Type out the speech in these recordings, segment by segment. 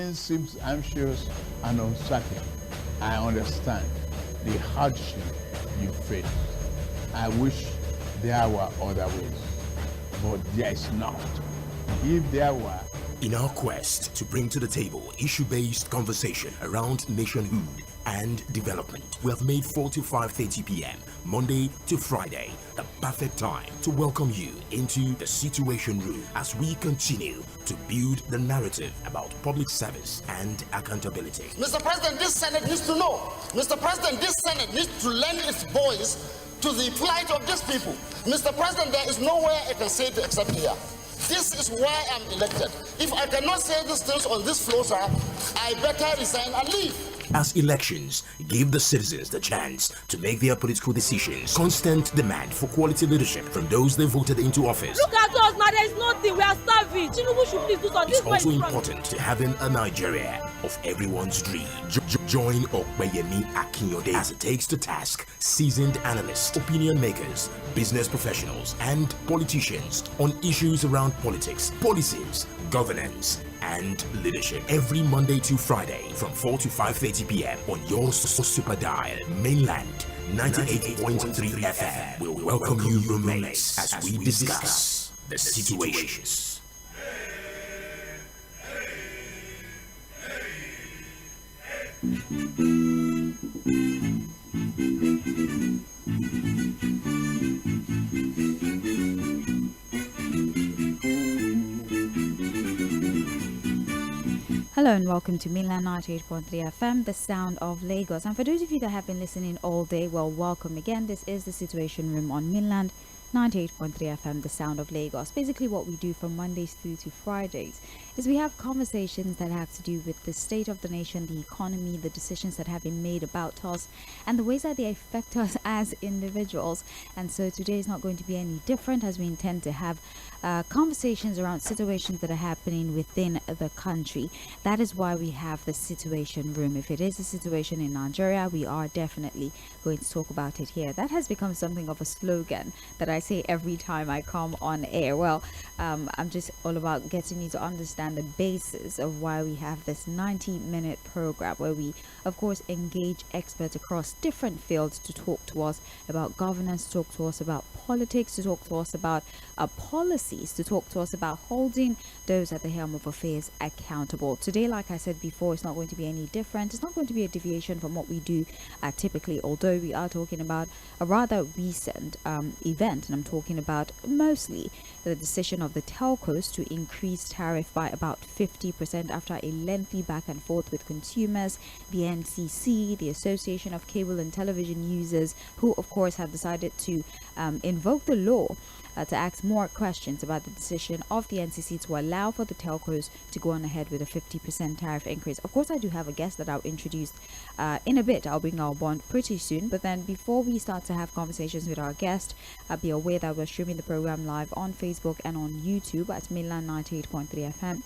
Things seem anxious and uncertain. I understand the hardship you face. I wish there were other ways, but there is not. If there were, in our quest to bring to the table issue-based conversation around nationhood and development, we have made 4 to 5:30 p.m. Monday to Friday the perfect time to welcome you into the Situation Room as we continue to build the narrative about public service and accountability. Mr. President, this Senate needs to know. Mr. President, this Senate needs to lend its voice to the plight of these people. Mr. President, there is nowhere I can say it except here. This is why I'm elected. If I cannot say these things on this floor, sir, I better resign and leave. As elections give the citizens the chance to make their political decisions, constant demand for quality leadership from those they voted into office. Look at us now, there is nothing, we are starving. Tinubu should please do something. It's also important to having a Nigeria of everyone's dream. Join Obyemi Akinyode as it takes to task seasoned analysts, opinion makers, business professionals, and politicians on issues around politics, policies, governance, and leadership every Monday to Friday from 4 to 5:30 p.m. on your super dial mainland 98.3 FM. We'll welcome you roommates as we discuss the situations. Hello and welcome to Mainland 98.3 FM, the sound of Lagos. And for those of you that have been listening all day, well, welcome again. This is the Situation Room on Mainland 98.3 FM, the sound of Lagos. Basically what we do from Mondays through to Fridays is we have conversations that have to do with the state of the nation, the economy, the decisions that have been made about us, and the ways that they affect us as individuals. And so today is not going to be any different, as we intend to have conversations around situations that are happening within the country. That is why we have the Situation Room. If it is a situation in Nigeria, we are definitely going to talk about it here. That has become something of a slogan that I say every time I come on air. Well, I'm just all about getting you to understand the basis of why we have this 90-minute program where we, of course, engage experts across different fields to talk to us about governance, to talk to us about politics, to talk to us about policies, to talk to us about holding those at the helm of affairs accountable. Today, like I said before, it's not going to be any different. It's not going to be a deviation from what we do typically, although we are talking about a rather recent event, and I'm talking about mostly the decision of the telcos to increase tariff by about 50% after a lengthy back and forth with consumers, the NCC, the Association of Cable and Television Users, who of course have decided to invoke the law to ask more questions about the decision of the NCC to allow for the telcos to go on ahead with a 50% tariff increase. Of course, I do have a guest that I'll introduce in a bit. I'll bring our bond pretty soon. But then before we start to have conversations with our guest, be aware that we're streaming the program live on Facebook and on YouTube at Mainland 98.3 FM.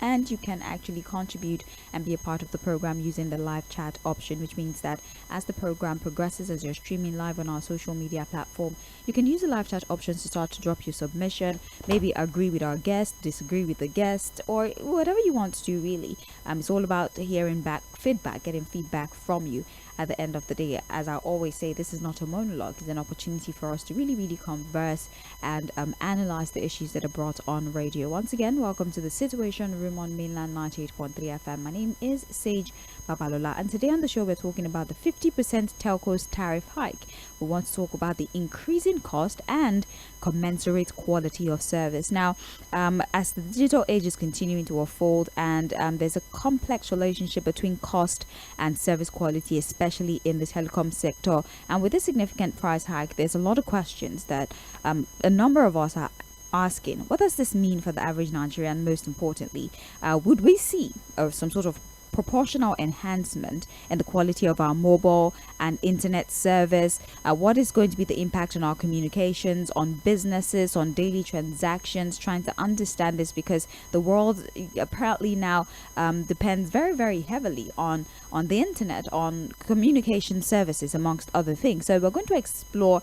And you can actually contribute and be a part of the program using the live chat option, which means that as the program progresses, as you're streaming live on our social media platform, you can use the live chat options to start to drop your submission, maybe agree with our guest, disagree with the guest, or whatever you want to do, really. It's all about hearing back feedback, getting feedback from you at the end of the day. As I always say, this is not a monologue. It's an opportunity for us to really converse and analyze the issues that are brought on radio. Once again, welcome to the Situation Room on Mainland 98.3 FM. My name is Sage Babalola, and today on the show we're talking about the 50% telcos tariff hike. We want to talk about the increasing cost and commensurate quality of service. Now, as the digital age is continuing to unfold, and there's a complex relationship between cost and service quality, especially in the telecom sector. And with this significant price hike, there's a lot of questions that a number of us are asking. What does this mean for the average Nigerian? Most importantly, would we see some sort of proportional enhancement in the quality of our mobile and internet service? What is going to be the impact on our communications, on businesses, on daily transactions? Trying to understand this, because the world apparently now depends very heavily on the internet, on communication services, amongst other things. So we're going to explore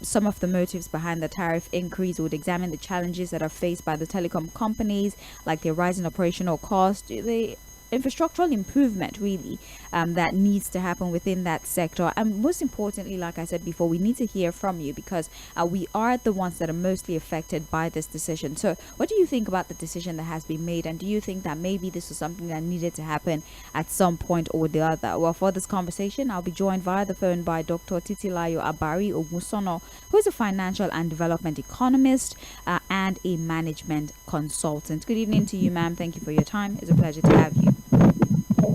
some of the motives behind the tariff increase. We would examine the challenges that are faced by the telecom companies, like their rising operational cost, the infrastructural improvement really that needs to happen within that sector. And most importantly, like I said before, we need to hear from you because we are the ones that are mostly affected by this decision. So what do you think about the decision that has been made, and do you think that maybe this was something that needed to happen at some point or the other? Well, for this conversation, I'll be joined via the phone by Dr. Titilayo Abari Ogunsono, who is a financial and development economist and a management consultant. Good evening to you, ma'am. Thank you for your time. It's a pleasure to have you.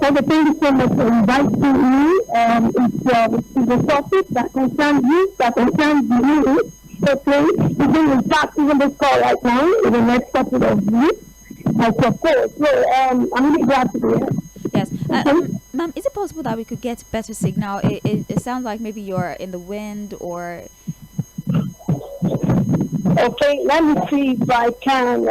Thank you so much for inviting me. It's a topic that concerns you, that concerns you. Okay, in fact, even this call right now, in the next couple of weeks, I suppose. So, I'm really glad to be here. Yes. Ma'am, is it possible that we could get better signal? It sounds like maybe you're in the wind or... Okay, let me see if I can...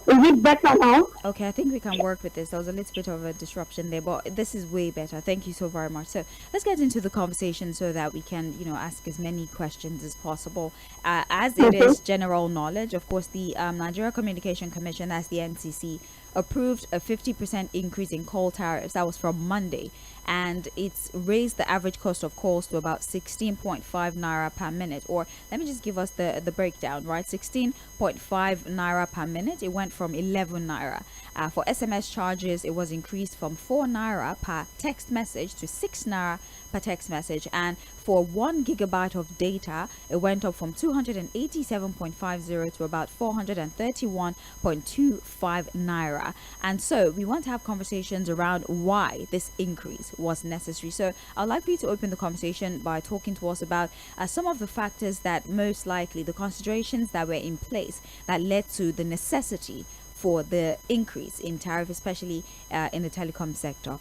is it better now? Okay, I think we can work with this. There was a little bit of a disruption there, but this is way better. Thank you so very much. So let's get into the conversation so that we can, ask as many questions as possible. As it is general knowledge, of course, the Nigeria Communication Commission, as the NCC, approved a 50% increase in coal tariffs. That was from Monday. And it's raised the average cost of coals to about 16.5 naira per minute. Or let me just give us the breakdown, right? 16.5 naira per minute. It went from 11 naira. For SMS charges, it was increased from 4 naira per text message to 6 naira per text message. And for 1 gigabyte of data, it went up from 287.50 to about 431.25 naira. And so we want to have conversations around why this increase was necessary. So I'd like you to open the conversation by talking to us about some of the factors that most likely, the considerations that were in place that led to the necessity for the increase in tariff, especially in the telecom sector.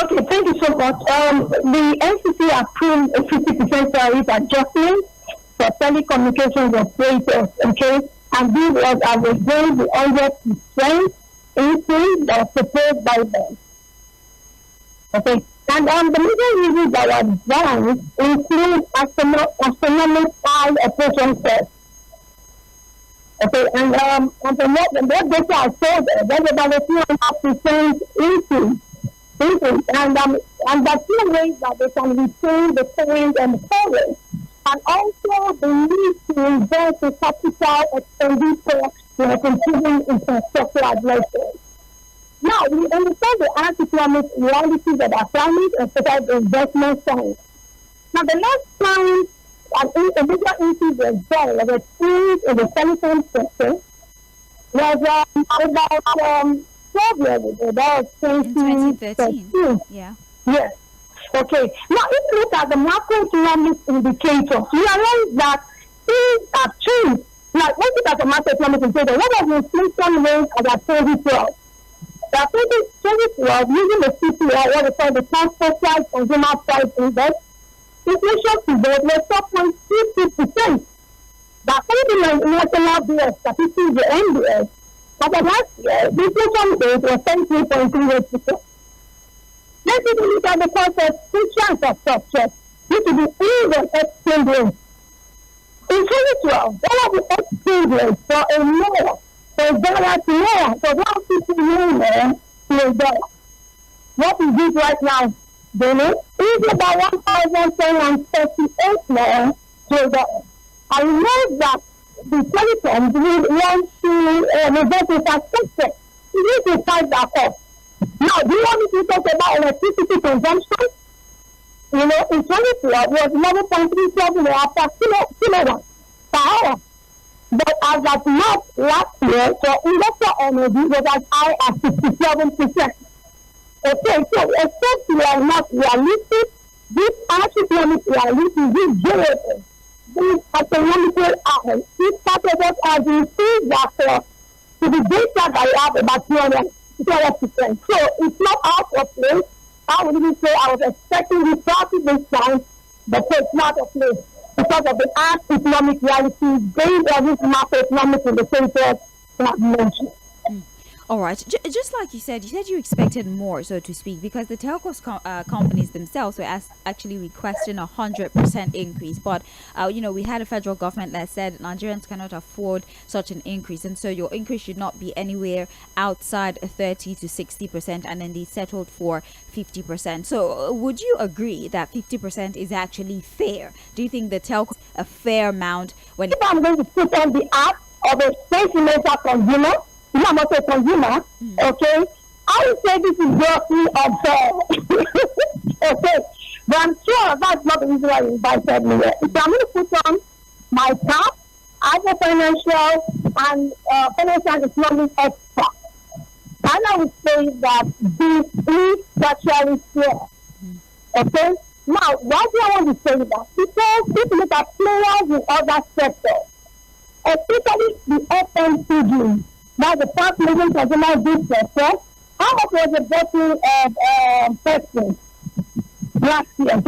Okay, thank you so much. The NCC approved a 50% tariff adjustment for telecommunications operators, okay? And this was as against the 100% increase that was proposed by them. Okay, and the major reasons that were done include astronomical high operation costs. Okay, and what data I showed, there's about a 2.5% increase. And the two ways that they can retain the current and the current, and also the need to invest in capital expenditure to improving infrastructure addresses. Now, we understand the economic realities of our climate, especially the investment side. Now, the last time a major increase was done, was experienced in the telecom sector, was about 12 years ago. That was 2013. Yeah. Yes. Okay. Now, if you look at the macroeconomic indicators, we realize that things have changed. Like, let's look at the macroeconomic indicator. What was the inflation rate about 2012? That 2012, using the CPI, what they call the Transport Price Consumer Price Index, inflation figures were 4.22%. That according to the National Bureau of Statistics, the NBS, for the last year, the inflation rate was 10.38%. Let's take a look at the cost of social infrastructure, which is the even exchange rate. In 2012, all of the exchange rates for a naira, for a dollar to naira, for 150 naira to a dollar. What is it right now, Benny? It's about 1,738 naira to a dollar. I know that the telecoms will want to reverse infrastructure. We need to fight that off. Now, do you want me to talk about electricity consumption? In 2012, it was 11.37 kilowatt per hour. But as of March last year, for industrial energy was as high as 67%. Okay, so except we are not realistic, this economic reality, this durable, this economical hours, this part of us has increased that to the data that we have about 200%. So it's not out of place. I would even say I was expecting this party this time, but it's not of place because of the economic reality based on this macroeconomic indicators that I've mentioned. All right. Just like you said you expected more, so to speak, because the telcos companies themselves were actually requesting 100% increase. But, we had a federal government that said Nigerians cannot afford such an increase. And so your increase should not be anywhere outside 30 to 60%. And then they settled for 50%. So would you agree that 50% is actually fair? Do you think the telco a fair amount when... If I'm going to put on the app of a space major consumer, I'm not a consumer, okay? I would say this is grossly unfair. Okay. But I'm sure that's not the reason why you invited me here. If I'm going to put on my cap as a financial and financial economic expert, and I would say that this is actually fair. Okay? Now, why do I want to say that? Because if you look at players in other sectors, especially the FMCG, that's the fast moving consumer goods sector, how much was the bottle of Pepsi last year?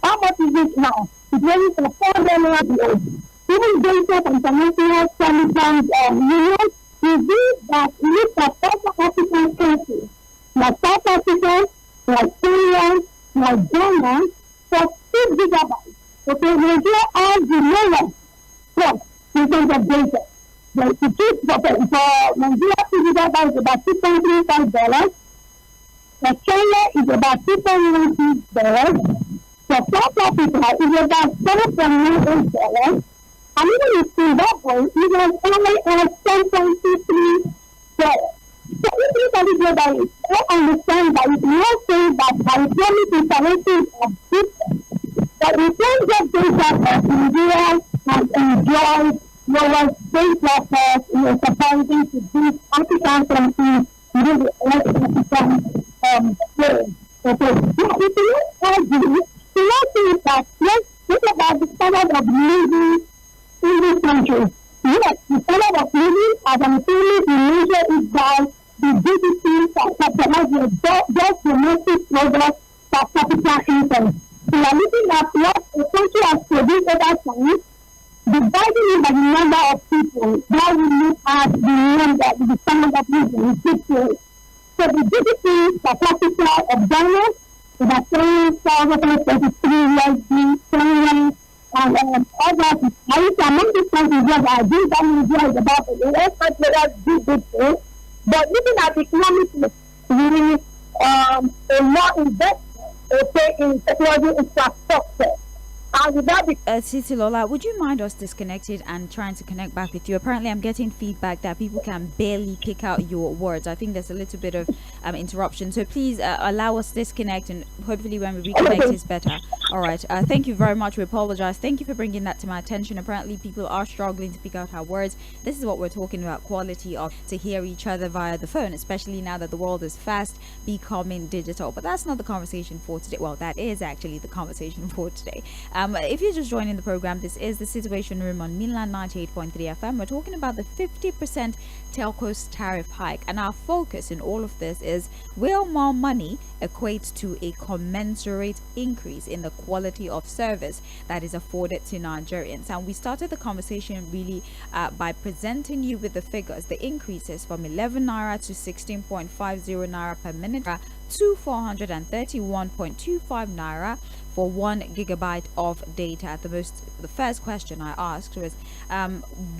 How much is it now? It's running for 400 million. Even data from international standards union reveals that look at other African countries, like South Africa, like Kenya, like Ghana, for 6 gigabytes. Okay, Nigeria has the lowest cost in terms of data. The ticket for Nigeria 2 gigabytes is about $2.35. For Kenya is about $2.16. For South Africa is about $7.98. And even in Zimbabwe, it was only at $10.23. So if you can that, I understand that it's not saying that by Islamic installations of systems, that we can't get data that Nigeria has enjoyed lower state losses in comparison to these African countries within the West African space. Okay, now if you argue, you not think that let's think about the standard of living in this country. Yes, the standard of living as an economic measure is by the GDP per capita, just domestic product per capita income. We are looking at what a country has produced over time, dividing it by the number of people, that will look at the standard of living. So the GDP per capita of Ghana is at 3,023 USD, and others, I think among these countries where I think that Nigeria is about the lowest players do good things. But looking at economically, really a more investment in technology infrastructure. And with that, Titilola, would you mind us disconnected and trying to connect back with you? Apparently, I'm getting feedback that people can barely pick out your words. I think there's a little bit of interruption. So please allow us disconnect, and hopefully when we reconnect it's better. All right. Thank you very much. We apologize. Thank you for bringing that to my attention. Apparently, people are struggling to pick out our words. This is what we're talking about, quality of to hear each other via the phone, especially now that the world is fast becoming digital. But that's not the conversation for today. Well, that is actually the conversation for today. If you're just joining the program, this is the Situation Room on Mainland 98.3 FM. We're talking about the 50% telcos tariff hike, and our focus in all of this is, will more money equate to a commensurate increase in the quality of service that is afforded to Nigerians? And we started the conversation really by presenting you with the figures, the increases from 11 naira to 16.50 naira per minute to 431.25 naira for 1 gigabyte of data. The first question I asked was,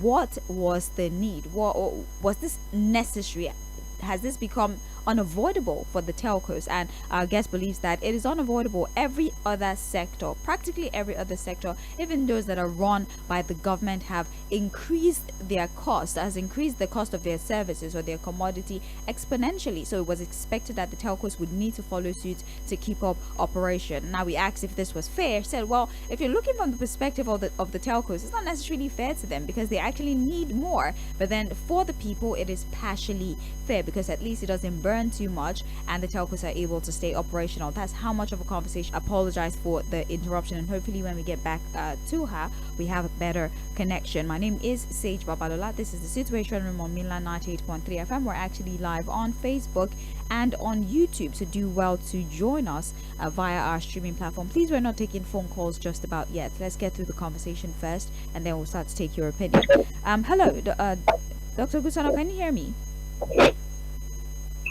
what was the need? What was this necessary? Has this become unavoidable for the telcos? And our guest believes that it is unavoidable. Every other sector, practically every other sector, even those that are run by the government, have increased their cost, has increased the cost of their services or their commodity exponentially. So it was expected that the telcos would need to follow suit to keep up operation. Now we asked if this was fair. Said, well, if you're looking from the perspective of the telcos, it's not necessarily fair to them because they actually need more. But then for the people, it is partially fair because at least it doesn't burn too much and the telcos are able to stay operational. That's how much of a conversation. Apologize for the interruption, and hopefully when we get back to her, we have a better connection. My name is Sage Babalola. This is the Situation Room on Mainland 98.3 FM. We're actually live on Facebook and on YouTube, so do well to join us via our streaming platform. Please, we're not taking phone calls just about yet. Let's get through the conversation first and then we'll start to take your opinion. Hello, Dr. Gusano, can you hear me?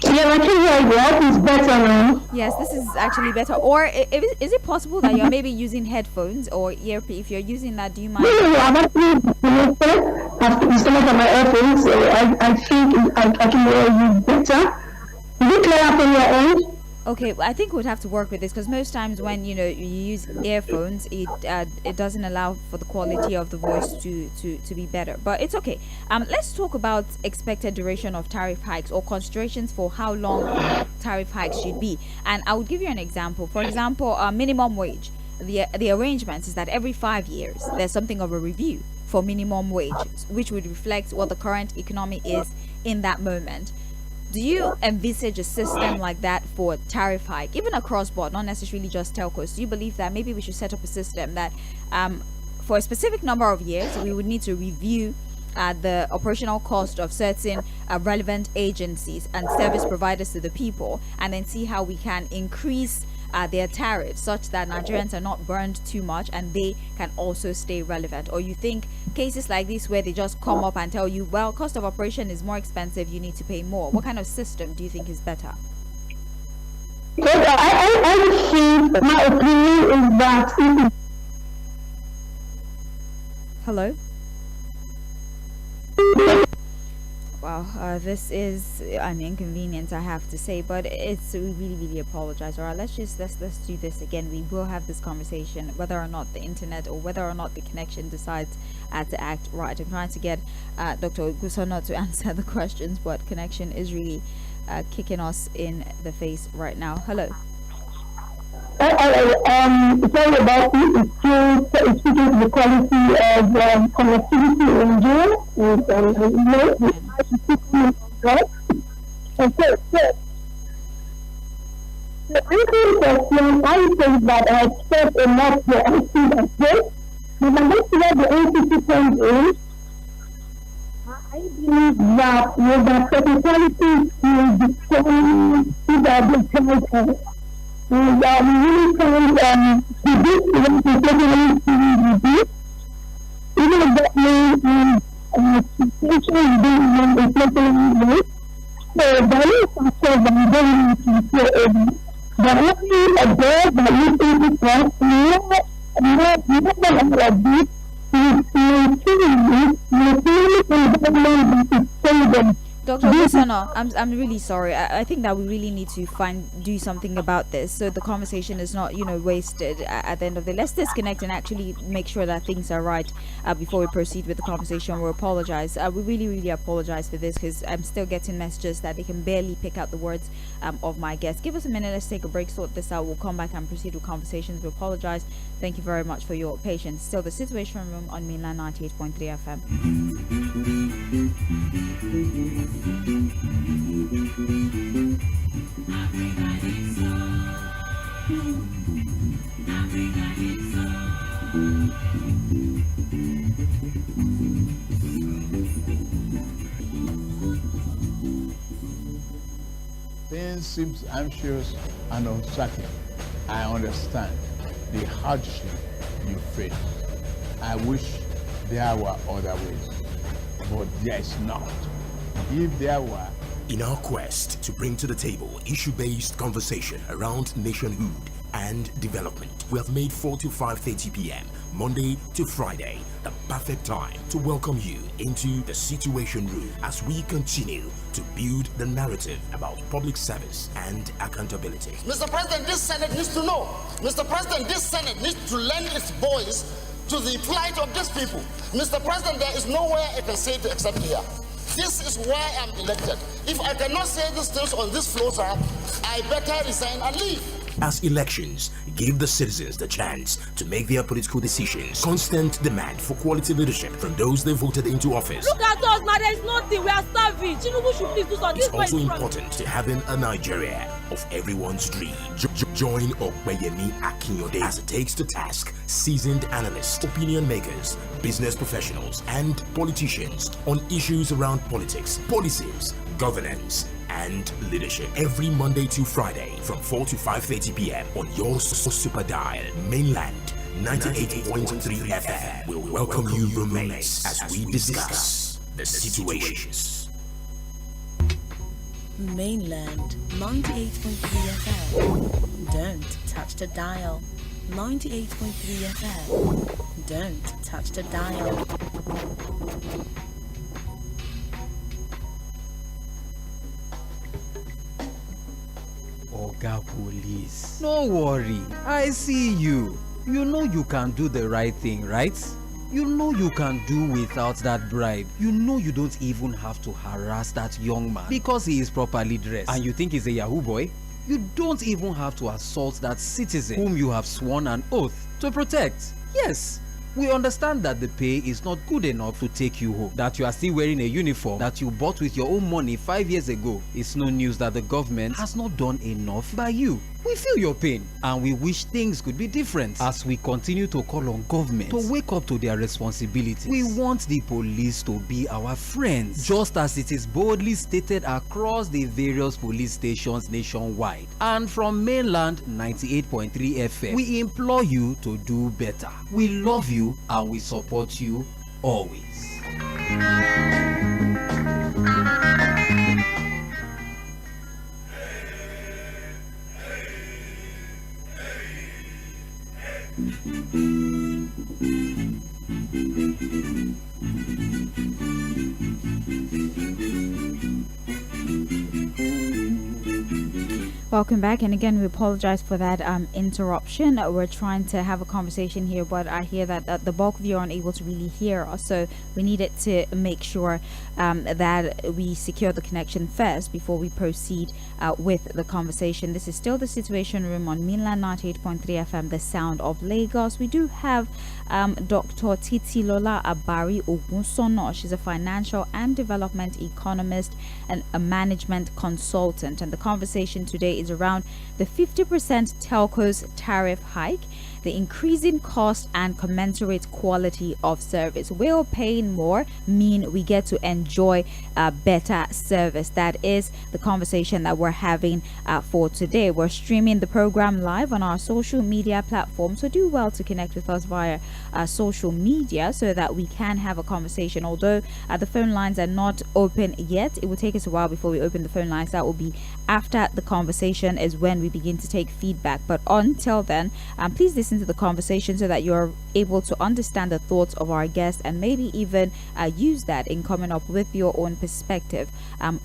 Yeah, I can hear you. I hope it's better now. Yes, this is actually better. Or is it possible that you're maybe using headphones or earpiece? If you're using that, do you mind? No, I'm actually disconnected. I've disconnected my earphones, so I think I can hear you better. Is it clear from your end? Okay, I think we'd have to work with this because most times when you use earphones, it doesn't allow for the quality of the voice to be better. But it's okay. Let's talk about expected duration of tariff hikes or considerations for how long tariff hikes should be. And I would give you an example. For example, minimum wage. The arrangement is that every 5 years there's something of a review for minimum wage, which would reflect what the current economy is in that moment. Do you envisage a system like that for tariff hike, even across board, not necessarily just telcos? Do you believe that maybe we should set up a system that for a specific number of years, we would need to review the operational cost of certain relevant agencies and service providers to the people, and then see how we can increase their tariffs such that Nigerians are not burned too much and they can also stay relevant? Or you think cases like this where they just come up and tell you, well, cost of operation is more expensive, you need to pay more? What kind of system do you think is better? Because I think my opinion is that Hello? Wow, this is an inconvenience, I have to say, but we really apologize. All right, let's do this again. We will have this conversation whether or not the internet or whether or not the connection decides to act right. I'm trying to get Dr. Ogunsono to answer the questions, but connection is really kicking us in the face right now. Hello. Sorry about it. It's speaking to the quality of connectivity in Nigeria. The question, I think that I expect a lot to answer that way. But I'm going to let the entity point in. I believe that with the technicality will determine the technical. We really can reduce even if that means situation is being reflected. So there is some sort of ability to say but only a girl that you think is wrong, more than all of this is Dr. Ogunsono, I'm really sorry. I think that we really need to do something about this so the conversation is not wasted at the end of the day. Let's disconnect and actually make sure that things are right before we proceed with the conversation. We apologize. We really apologize for this because I'm still getting messages that they can barely pick out the words of my guests. Give us a minute. Let's take a break, sort this out. We'll come back and proceed with conversations. We apologize. Thank you very much for your patience. Still the Situation Room on Mainland 98.3 FM. Things seem anxious and uncertain. I understand the hardship you face. I wish there were other ways, but there is not. If there were, in our quest to bring to the table issue-based conversation around nationhood and development, we have made 4 to 5:30 p.m. Monday to Friday the perfect time to welcome you into the Situation Room as we continue to build the narrative about public service and accountability. Mr. President, this Senate needs to know. Mr. President, this Senate needs to lend its voice to the plight of these people. Mr. President, there is nowhere I can say it except here. This is why I'm elected. If I cannot say these things on this floor, sir, I better resign and leave. As elections give the citizens the chance to make their political decisions, constant demand for quality leadership from those they voted into office. Look at us now, there is nothing, we are starving. Tinubu should please do something. It's also important to having a Nigeria of everyone's dream. Join OĽᴜɪrsᴏ as it takes to task seasoned analysts, opinion makers, business professionals, and politicians on issues around politics, policies, governance, and leadership every Monday to Friday from 4 to 5:30 p.m. on your super dial, Mainland 98.3 FM. We'll welcome you roommates as we discuss the situations. Mainland 98.3 FM. Don't touch the dial. 98.3 FM. Don't touch the dial. Oga Police, no worry, I see you. You know you can do the right thing, right? You know you can do without that bribe. You know you don't even have to harass that young man because he is properly dressed. And you think he's a Yahoo boy? You don't even have to assault that citizen whom you have sworn an oath to protect. Yes, we understand that the pay is not good enough to take you home. That you are still wearing a uniform that you bought with your own money 5 years ago. It's no news that the government has not done enough by you. We feel your pain and we wish things could be different as we continue to call on government to wake up to their responsibilities. We want the police to be our friends, just as it is boldly stated across the various police stations nationwide. And from mainland 98.3 FM, we implore you to do better. We love you and we support you always. Welcome back, and again we apologize for that interruption. We're trying to have a conversation here, but I hear that the bulk of you are unable to really hear us, so we needed to make sure that we secure the connection first before we proceed with the conversation. This is still the Situation Room on mainland 98.3 FM, the sound of Lagos. We do have Dr. Titilola Abari Ogunsono. She's a financial and development economist and a management consultant, and the conversation today is around the 50% telcos tariff hike, the increasing cost and commensurate quality of service. Will paying more mean we get to enjoy better service? That is the conversation that we're having for today. We're streaming the program live on our social media platforms, so do well to connect with us via social media so that we can have a conversation. Although the phone lines are not open yet, it will take us a while before we open the phone lines. That will be after the conversation is when we begin to take feedback. But until then, please listen to the conversation so that you're able to understand the thoughts of our guests and maybe even use that in coming up with your own perspective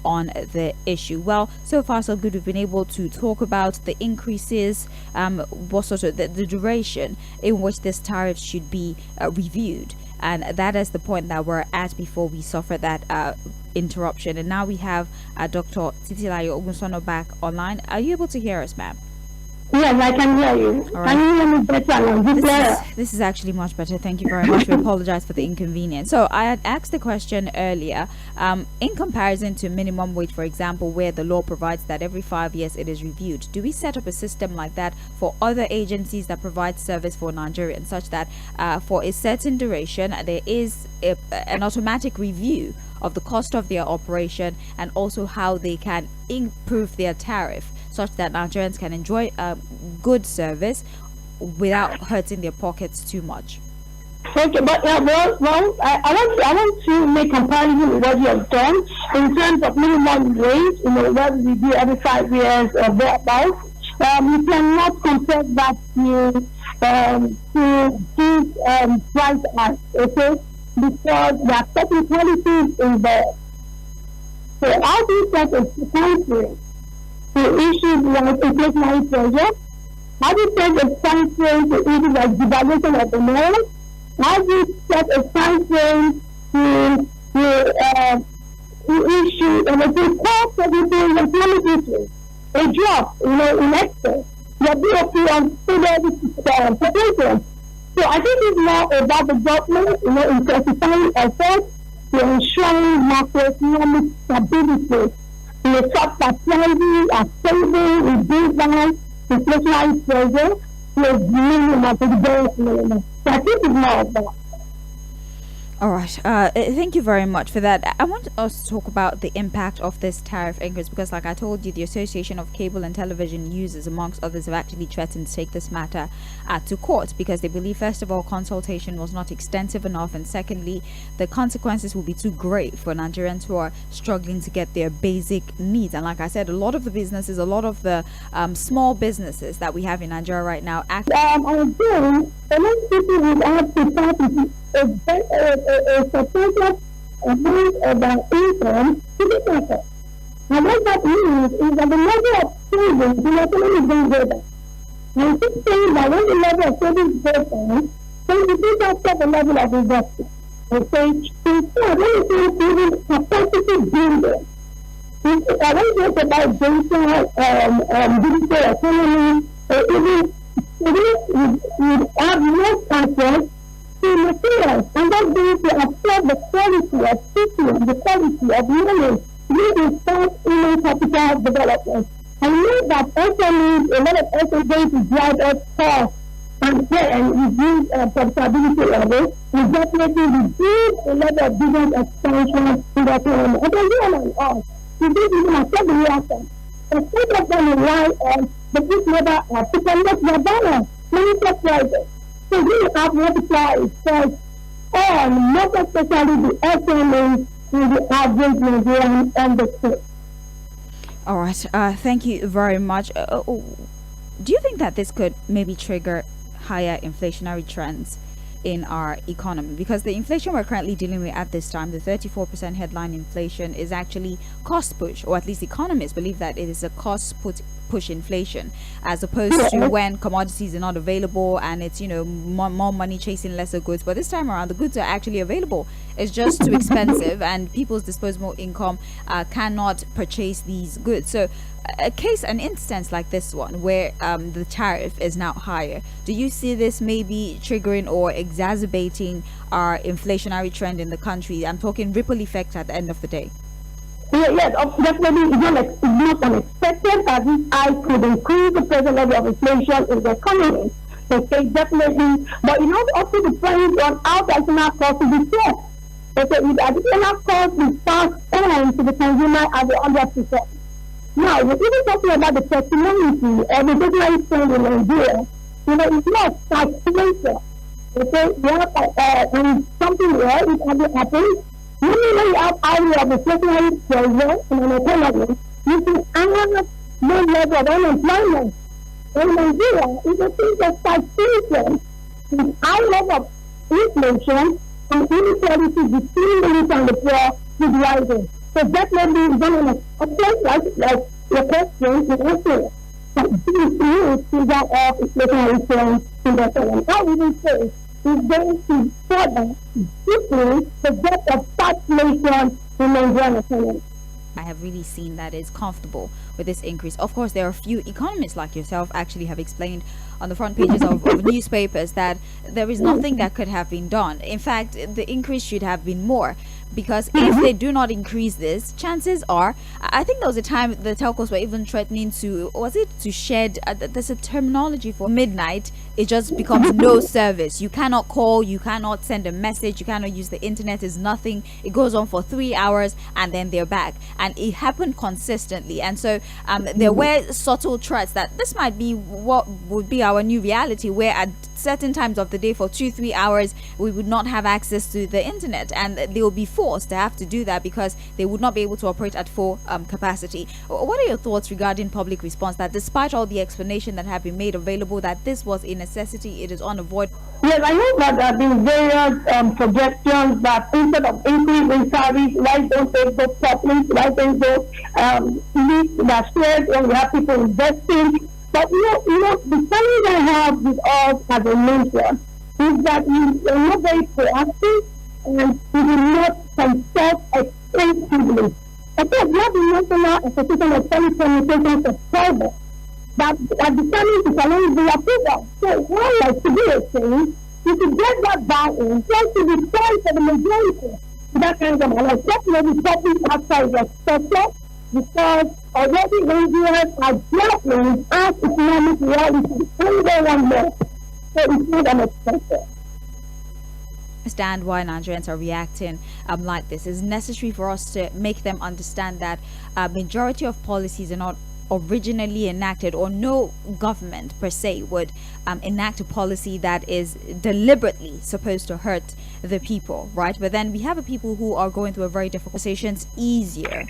on the issue. Well, so far so good. We've been able to talk about the increases, the duration in which this tariff should be reviewed, and that is the point that we're at before we suffer that interruption. And now we have Dr. Titilayo Ogunsono back online. Are you able to hear us, ma'am? Yes, I can hear you. Right. Can you hear me better? This is actually much better. Thank you very much. We apologize for the inconvenience. So I had asked the question earlier, in comparison to minimum wage, for example, where the law provides that every 5 years it is reviewed. Do we set up a system like that for other agencies that provide service for Nigerians, such that for a certain duration there is an automatic review of the cost of their operation and also how they can improve their tariff, such that Nigerians can enjoy good service without hurting their pockets too much? Okay, but I want to make comparison with what you have done in terms of minimum wage. What we do every 5 years or thereabouts. You cannot compare that to these price acts, okay? Because there are technicalities in there. So how do you set a time frame to issues like inflationary pressure? How do you set a time frame to issues like devaluation of the naira? How do you set a time frame to issue the cost of the economic issues? A drop, in excess. Your BOP on student potential. So I think it's more about the government, intensifying efforts to ensuring macroeconomic stability. Such that prices are stable, reduce down inflationary pressure to a minimum, to the very minimum. So I think it's more of that. All right. Thank you very much for that. I want us to talk about the impact of this tariff increase because, like I told you, the Association of Cable and Television Users, amongst others, have actually threatened to take this matter to court because they believe, first of all, consultation was not extensive enough, and secondly, the consequences will be too great for Nigerians who are struggling to get their basic needs. And like I said, a lot of the businesses, a lot of the small businesses that we have in Nigeria right now, I think a lot of people will have to start with a substantial amount of their income to be better. And what that means is that the level of savings in the economy is going to go down. And I keep saying that when the level of savings goes down, then the people set the level of investment. Okay? Instead, when you say saving capacity building, when you talk about digital economy, even you have more access to materials, and that's going to affect the quality of teaching, the quality of learning, really start human capital development. I know that SMEs, a lot of SMEs going to drive up costs and reduce profitability level, will definitely reduce the level of business expansion in the economy. And then on and on. You did even affect the reaction. Instead of them rely on the big level to connect their balance, many prices. So we have multiplied effects on most especially the SMEs and the average Nigerian and the state. All right. Thank you very much. Do you think that this could maybe trigger higher inflationary trends in our economy? Because the inflation we're currently dealing with at this time, the 34% headline inflation, is actually cost push, or at least economists believe that it is a cost push inflation, as opposed to when commodities are not available and it's, you know, more money chasing lesser goods. But this time around, the goods are actually available. It's just too expensive and people's disposable income cannot purchase these goods. So an instance like this one where the tariff is now higher, do you see this maybe triggering or exacerbating our inflationary trend in the country? I'm talking ripple effect at the end of the day. Yes, definitely. It's not unexpected that this I could increase the present level of inflation in the economy. Okay, definitely. But you know, also depends on how the additional cost will be set. Okay, if the additional cost is passed on to the consumer at the 100%. Now, we're even talking about the testimony of the business trend in Nigeria. You know, it's not stagflation. Okay, we have something where it has happened. When you have area of inflationary pressure in an economy, you can have no level of unemployment. In Nigeria, it's a thing of stagflation, with high level of inflation and inequality between the rich and the poor is rising. So definitely, it's going to affect, like your question is also that this new figure of inflationary trends in the economy. I would even say is going to further deepen the depth of stagflation in Nigerian economy. I have really seen that it's comfortable with this increase. Of course, there are a few economists like yourself actually have explained on the front pages of newspapers that there is nothing that could have been done. In fact, the increase should have been more, because if they do not increase this, chances are, I think there was a time the telcos were even threatening to, shed, there's a terminology for midnight, it just becomes no service. You cannot call, you cannot send a message, you cannot use the internet, is nothing. It goes on for 3 hours and then they're back. And it happened consistently. And so there were subtle threats that this might be what would be our new reality, where at certain times of the day for 2-3 hours we would not have access to the internet, and they will be forced to have to do that because they would not be able to operate at full capacity. What are your thoughts regarding public response, that despite all the explanation that have been made available, that this was a necessity, it is unavoidable? Yes, I know that there have been various suggestions that instead of increasing salaries, why don't they go properly, why don't they leave their shares when we have people investing? But you know, the challenge I have with us as a nation is that we are not very proactive and we do not consult extensively. Of course, we have the National Association of Telecommunications Subscribers that are determined to challenge the approval. So one like today is saying, we should get that buy-in just to be fair for the majority. That kind of like definitely public outside the sector, because already Nigerians are grappling as economic reality. Only one more. So it's not unexpected. understand why Nigerians are reacting like this. It's necessary for us to make them understand that majority of policies are not originally enacted, or no government per se would enact a policy that is deliberately supposed to hurt the people, right? But then we have a people who are going through a very difficult conversations easier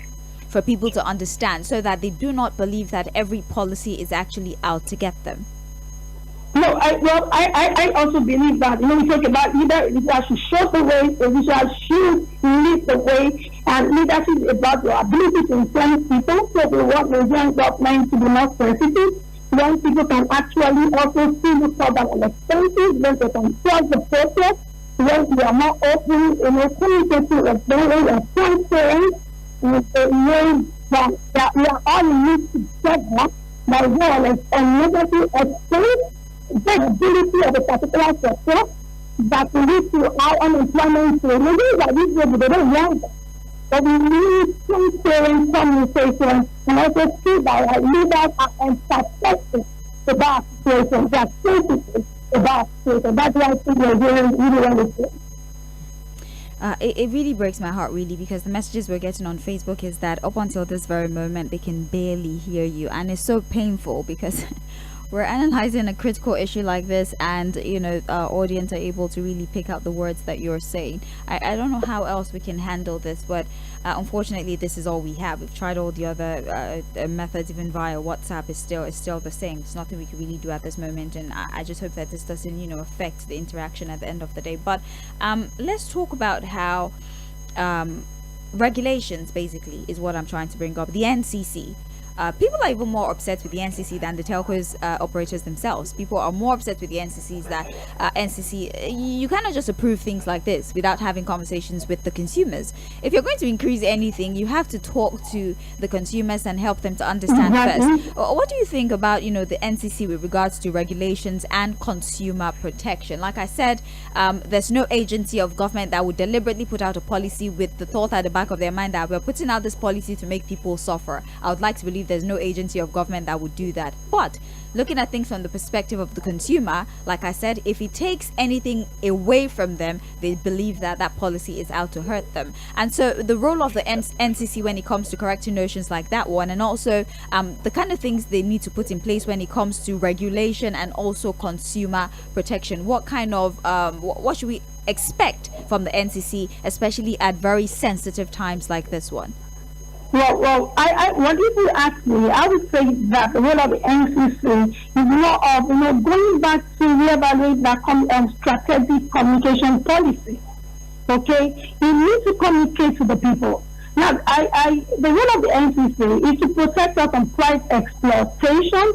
for people to understand, so that they do not believe that every policy is actually out to get them. No, I also believe that, we talk about leadership should show the way, leadership should lead the way, and leadership is about your ability to influence people. So we want Nigerian government to be more sensitive, when people can actually also see the problem and expenses, when they can trust the process, when we are more open, communicating with them, when we are transparent, with the way that we are all in this together, by well and negative expense, the ability of a particular sector that will lead to our unemployment rate. Maybe that this way they don't want that. But we need transparent communication, and also see that our leaders are empathetic about situation, they are sensitive about situation. That's why I think we're really wonderful. It really breaks my heart, really, because the messages we're getting on Facebook is that up until this very moment they can barely hear you, and it's so painful because we're analyzing a critical issue like this, and our audience are able to really pick out the words that you're saying. I don't know how else we can handle this, but unfortunately this is all we have. We've tried all the other methods, even via WhatsApp. Is still the same. There's nothing we can really do at this moment, and I just hope that this doesn't affect the interaction at the end of the day. But let's talk about how regulations basically is what I'm trying to bring up. The NCC. People are even more upset with the NCC than the telcos operators themselves. People are more upset with the NCCs that NCC, you cannot just approve things like this without having conversations with the consumers. If you're going to increase anything, you have to talk to the consumers and help them to understand first. What do you think about the NCC with regards to regulations and consumer protection? Like I said, there's no agency of government that would deliberately put out a policy with the thought at the back of their mind that we're putting out this policy to make people suffer. I would like to believe there's no agency of government that would do that. But looking at things from the perspective of the consumer, like I said, if it takes anything away from them, they believe that that policy is out to hurt them. And so the role of the NCC when it comes to correcting notions like that one, and also the kind of things they need to put in place when it comes to regulation and also consumer protection. What kind of what should we expect from the NCC, especially at very sensitive times like this one? Well, what if you ask me, I would say that the role of the NCC is more of, going back to reevaluate that strategic communication policy. Okay? You need to communicate to the people. Now, the role of the NCC is to protect us from price exploitation.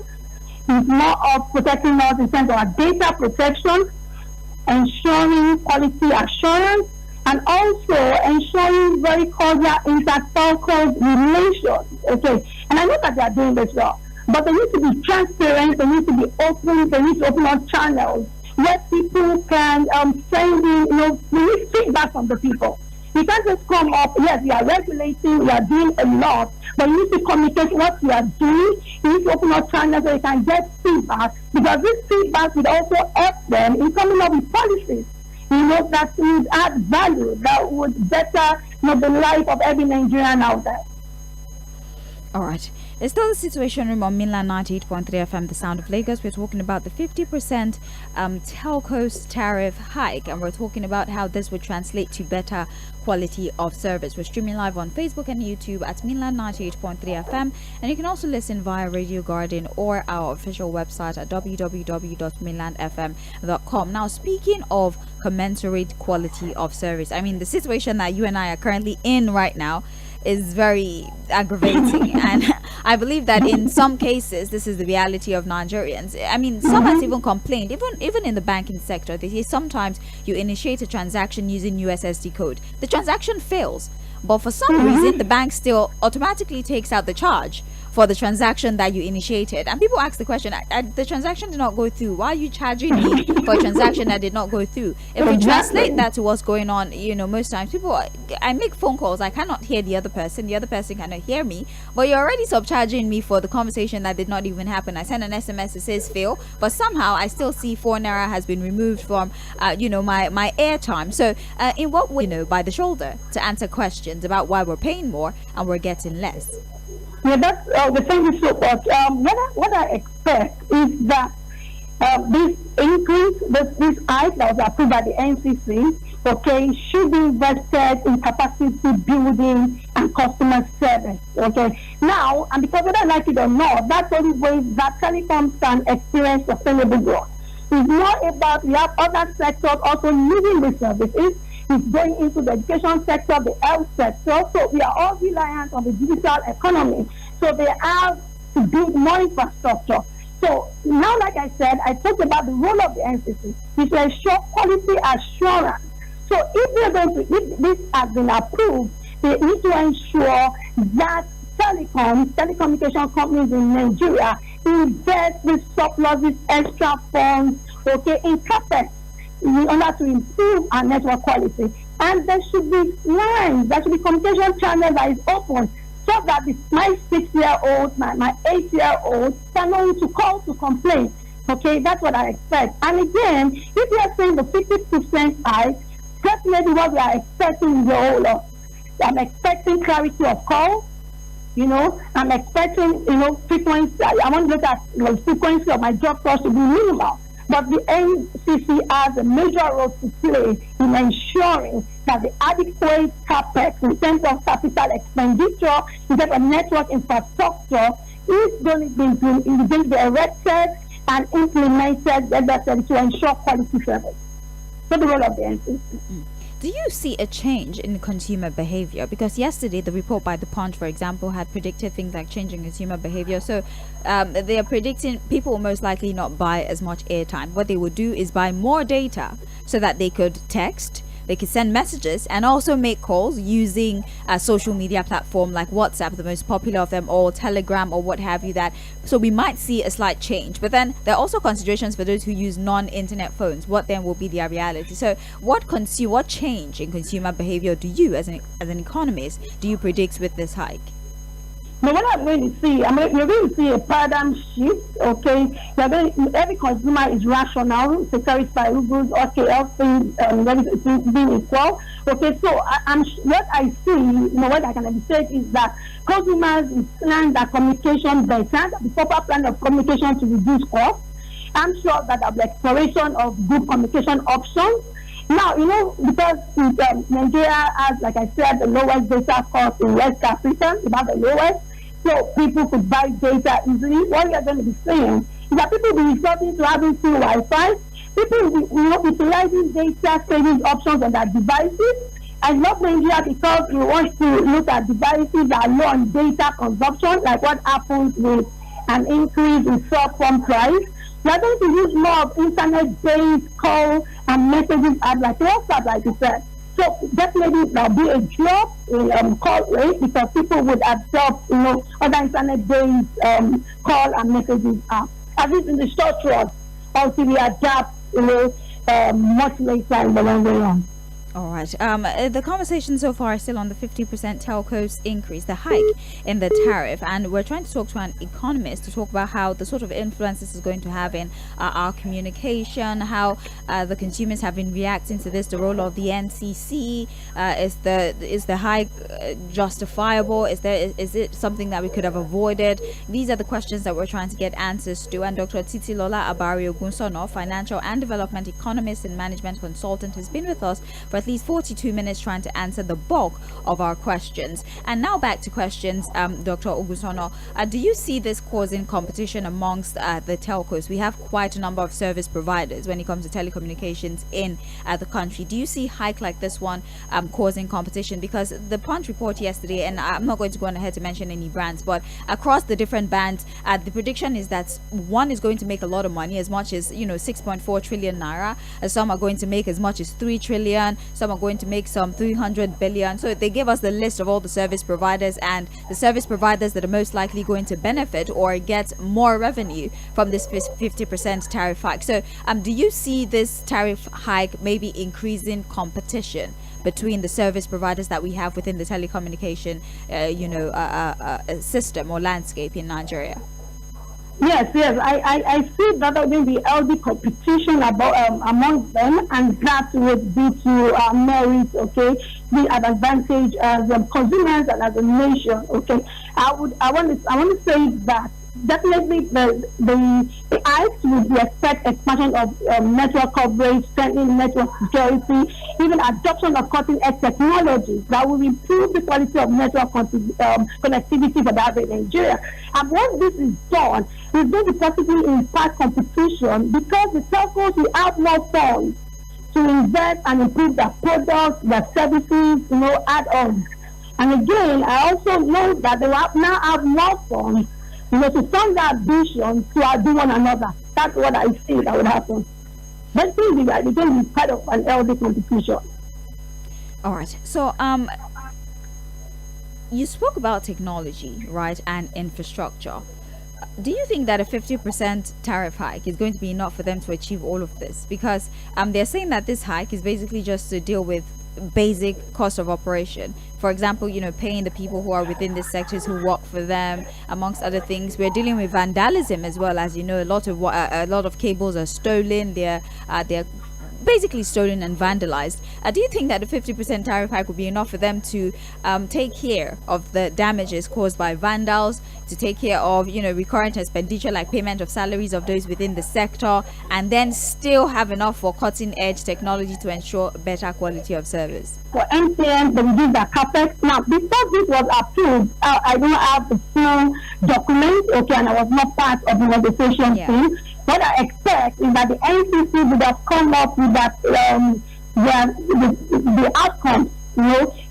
It's more of protecting us in terms of our data protection, ensuring quality assurance, and also ensuring very cordial intercultural relations. Okay, and I know that they are doing this well, but they need to be transparent, they need to be open, they need to open up channels where people can send in, we need feedback from the people. You can't just come up, yes, we are regulating, we are doing a lot, but you need to communicate what you are doing. You need to open up channels so you can get feedback, because this feedback will also help them in coming up with policies that would add value, that would better the life of every Nigerian out there. All right. It's still the Situation Room on Mainland 98.3 FM, the sound of Lagos. We're talking about the 50% telcos tariff hike, and we're talking about how this would translate to better quality of service. We're streaming live on Facebook and YouTube at Mainland 98.3 FM, and you can also listen via Radio Garden or our official website at www.mainlandfm.com. Now, speaking of commensurate quality of service, I mean, the situation that you and I are currently in right now is very aggravating, and I believe that in some cases this is the reality of Nigerians. I mean, some has even complained, even in the banking sector, they say sometimes you initiate a transaction using USSD code, the transaction fails, but for some reason the bank still automatically takes out the charge for the transaction that you initiated. And people ask the question, the transaction did not go through. Why are you charging me for a transaction that did not go through? If we translate that to what's going on, most times I make phone calls, I cannot hear the other person cannot hear me, but you're already subcharging me for the conversation that did not even happen. I send an SMS that says fail, but somehow I still see 4 naira has been removed from my airtime. So in what way, by the shoulder to answer questions about why we're paying more and we're getting less? Yeah, that's the thing is so much. What I expect is that this increase, this hike that was approved by the NCC, should be invested in capacity building and customer service. Now, and because whether I like it or not, that's the only way that telecoms can experience sustainable growth. It's not about, we have other sectors also needing the services. It's going into the education sector, the health sector. So we are all reliant on the digital economy. So they have to build more infrastructure. So now, like I said, I talked about the role of the NCC, which will ensure quality assurance. So if this has been approved, they need to ensure that telecommunication companies in Nigeria invest the surpluses, extra funds, in CapEx in order to improve our network quality. And there should be lines, there should be communication channels that is open, so that my 6-year-old, my 8-year-old can know who to call to complain. That's what I expect. And again, if we are saying the 50% hike, definitely what we are expecting is the whole lot. I'm expecting clarity of call. I'm expecting, frequency. I want to look at the frequency of my job cost to be minimal. But the NCC has a major role to play in ensuring that the adequate CapEx in terms of capital expenditure, in terms of network infrastructure, is going to be erected and implemented to ensure quality service. So the role of the NCC. Do you see a change in consumer behavior? Because yesterday, the report by The Punch, for example, had predicted things like changing consumer behavior. So they are predicting people will most likely not buy as much airtime. What they would do is buy more data so that they could text, they could send messages, and also make calls using a social media platform like WhatsApp, the most popular of them all, Telegram, or what have you. So we might see a slight change. But then there are also considerations for those who use non-internet phones. What then will be their reality? So what change in consumer behavior do you, as an economist, do you predict with this hike? But what I'm going to see, you're going to see a paradigm shift, every consumer is rational, securities by rubles, everything being equal. So what I see, what I can say is that consumers will plan their communication better, the proper plan of communication to reduce costs. I'm sure that there will be exploration of good communication options. Now, because Nigeria has, like I said, the lowest data cost in West Africa, about the lowest, so people could buy data easily. What we are going to be saying is that people will be resorting to having free Wi-Fi. People will be utilizing data saving options on their devices. And not Nigeria, because we want to look at devices that are low on data consumption, like what happens with an increase in cell phone price. We are going to use more of internet-based call and messaging apps like WhatsApp, like you said. So definitely there will be a drop in call rate because people would adopt, other internet-based call and messaging apps. At least in the short run, until we adapt, much later in the long run. All right. The conversation so far is still on the 50% telcos increase, the hike in the tariff, and we're trying to talk to an economist to talk about how the sort of influence this is going to have in our communication, how the consumers have been reacting to this, the role of the NCC. Is the hike justifiable? Is it something that we could have avoided? These are the questions that we're trying to get answers to. And Dr. Titilola Abari Ogunsono, financial and development economist and management consultant, has been with us for at least 42 minutes trying to answer the bulk of our questions. And now back to questions, Dr. Ogunsono. Do you see this causing competition amongst the telcos? We have quite a number of service providers when it comes to telecommunications in the country. Do you see hike like this one causing competition? Because the Punch report yesterday, and I'm not going to go on ahead to mention any brands, but across the different bands, the prediction is that one is going to make a lot of money, as much as 6.4 trillion naira. Some are going to make as much as 3 trillion. some are going to make some 300 billion. So they gave us the list of all the service providers and the service providers that are most likely going to benefit or get more revenue from this 50% tariff hike. So do you see this tariff hike maybe increasing competition between the service providers that we have within the telecommunication system or landscape in Nigeria? Yes, I see that there will be healthy competition among them, and that would be to our merit, okay, be an advantage as consumers and as a nation, okay. I want to say that definitely the hikes would expect expansion of network coverage, strengthening network security, even adoption of cutting-edge technologies that will improve the quality of network connectivity for the average Nigeria. And once this is done, it's going to possibly impact competition because the telcos will have more funds to invest and improve their products, their services, add-ons. And again, I also know that they will now have more funds to fund their ambition to outdo one another. That's what I see that would happen. But things are going to be part of an healthy competition. All right. So, you spoke about technology, right, and infrastructure. Do you think that a 50% tariff hike is going to be enough for them to achieve all of this? Because they're saying that this hike is basically just to deal with basic cost of operation. For example, paying the people who are within the sectors who work for them, amongst other things. We're dealing with vandalism as well, as you know. A lot of cables are stolen. They're basically stolen and vandalized. Do you think that the 50% tariff hike would be enough for them to take care of the damages caused by vandals, to take care of recurrent expenditure like payment of salaries of those within the sector, and then still have enough for cutting edge technology to ensure better quality of service? For MTN, they reduced their capex. Now, before this was approved, I don't have the full document, okay, and I was not part of the negotiation team. What I expect is that the NCC would have come up with that the outcomes,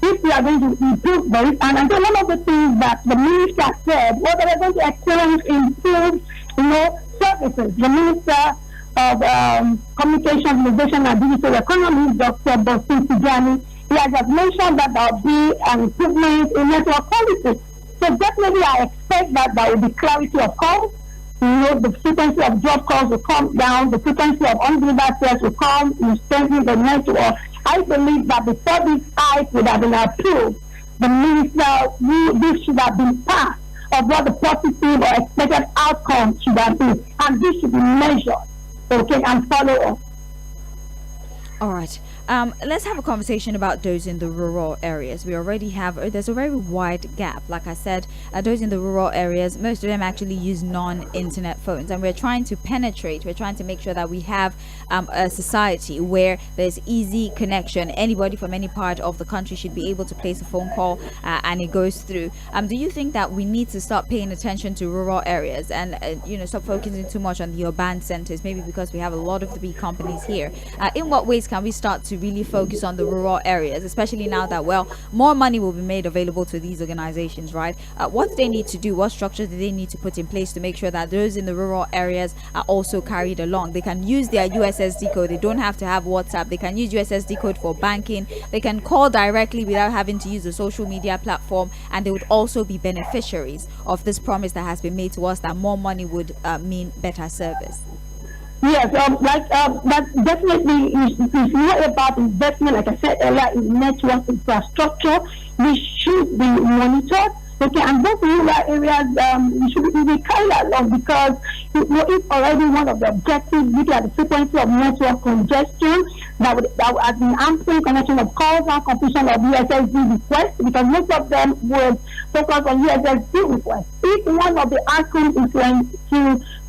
if we are going to improve this. And I think one of the things that the minister said was that we're going to exchange improve, services. The minister of Communication, Innovation and Digital Economy, Dr. Tᴏɪᴛᴜ, he has just mentioned that there will be an improvement in network quality. So definitely I expect that there will be clarity of calls. The frequency of drop calls will come down, the frequency of undelivered sales will come, you strengthen the network. I believe that before this hike would have been approved, the minister, this should have been part of what the positive or expected outcome should have been. And this should be measured, okay, and follow up. All right. Let's have a conversation about those in the rural areas. We already have, there's a very wide gap. Like I said, those in the rural areas, most of them actually use non-internet phones. And we're trying to penetrate, we're trying to make sure that we have a society where there's easy connection. Anybody from any part of the country should be able to place a phone call and it goes through. Do you think that we need to start paying attention to rural areas and, stop focusing too much on the urban centers, maybe because we have a lot of the big companies here? In what ways can we start to really focus on the rural areas, especially now that more money will be made available to these organizations, right? What do they need to do? What structures do they need to put in place to make sure that those in the rural areas are also carried along? They can use their USSD code. They don't have to have WhatsApp. They can use USSD code for banking. They can call directly without having to use a social media platform, and they would also be beneficiaries of this promise that has been made to us that more money would mean better service. Yes, that definitely is not about investment, like I said earlier, in network infrastructure. We should be monitored. Okay, and those rural areas we should be carried along because it's already one of the objectives. Looking at the frequency of network congestion that has been hampering connection of calls and completion of USSD requests, because most of them would focus on USSD requests. If one of the outcomes is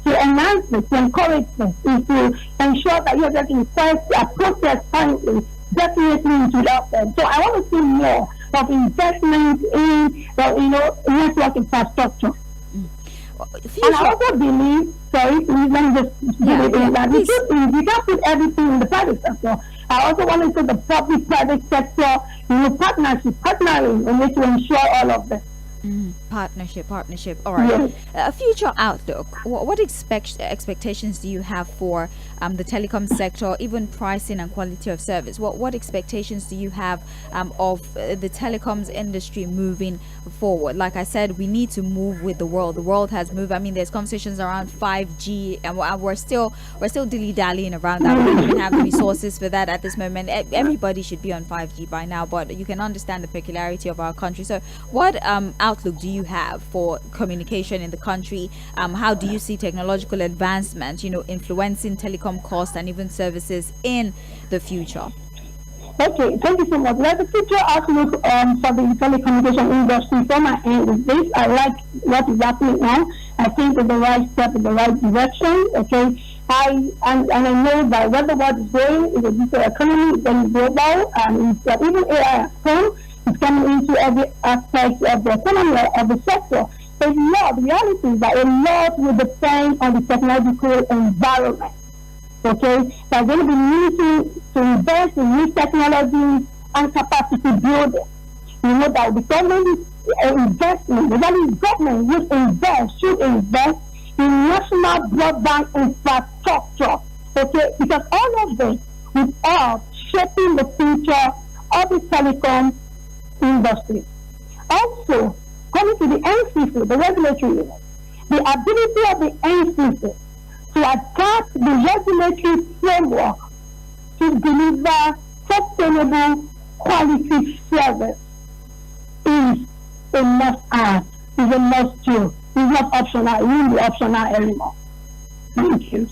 to enhance this, to encourage this, is to ensure that USSD requests are processed timely, definitely it will help them. So I want to see more of investment in network infrastructure. And I also believe, let me just that we can't put everything in the private sector. I also want to see the public-private sector partnership, partnering in order to ensure all of this. Partnership. All right. Yes. A future outlook. What expectations do you have for the telecom sector, even pricing and quality of service? What expectations do you have of the telecoms industry moving forward? Like I said, we need to move with the world. The world has moved. I mean, there's conversations around 5G, and we're still dilly-dallying around that. We don't even have the resources for that at this moment. Everybody should be on 5G by now, but you can understand the peculiarity of our country. So what outlook do you have for communication in the country? How do you see technological advancement, influencing telecom costs and even services in the future? Okay, thank you so much. Well, the future outlook for the telecommunication industry from my end is this. I like what is happening now. I think it's the right step in the right direction. Okay, I know that where the world is going in the digital economy is going global, and it's, even AI has come. It's coming into every aspect of the economy, of the sector. So the reality is that a lot will depend on the technological environment. Okay, they're going to be needing to invest in new technologies and capacity building. You know that the government investment, the government should invest in national broadband infrastructure. Okay, because all of this will help shaping the future of the telecom industry. Also, coming to the NCC, the regulatory unit, the ability of the NCC to adapt the regulatory framework to deliver sustainable quality service is a must-have, is a must-do. It's not optional. It won't be optional anymore. Thank you.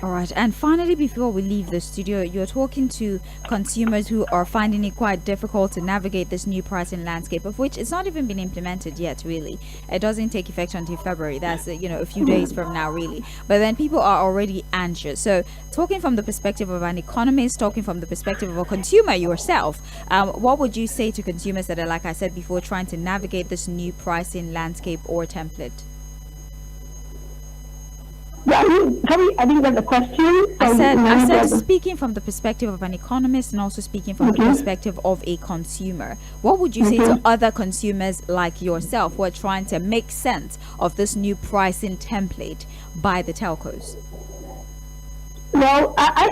All right, and finally, before we leave the studio, you're talking to consumers who are finding it quite difficult to navigate this new pricing landscape, of which it's not even been implemented yet, really. It doesn't take effect until February. That's, a few days from now, really. But then people are already anxious. So talking from the perspective of an economist, talking from the perspective of a consumer yourself, what would you say to consumers that are, like I said before, trying to navigate this new pricing landscape or template? Yeah, I didn't get the question. I said speaking from the perspective of an economist and also speaking from the perspective of a consumer. What would you say to other consumers like yourself who are trying to make sense of this new pricing template by the telcos? Well, I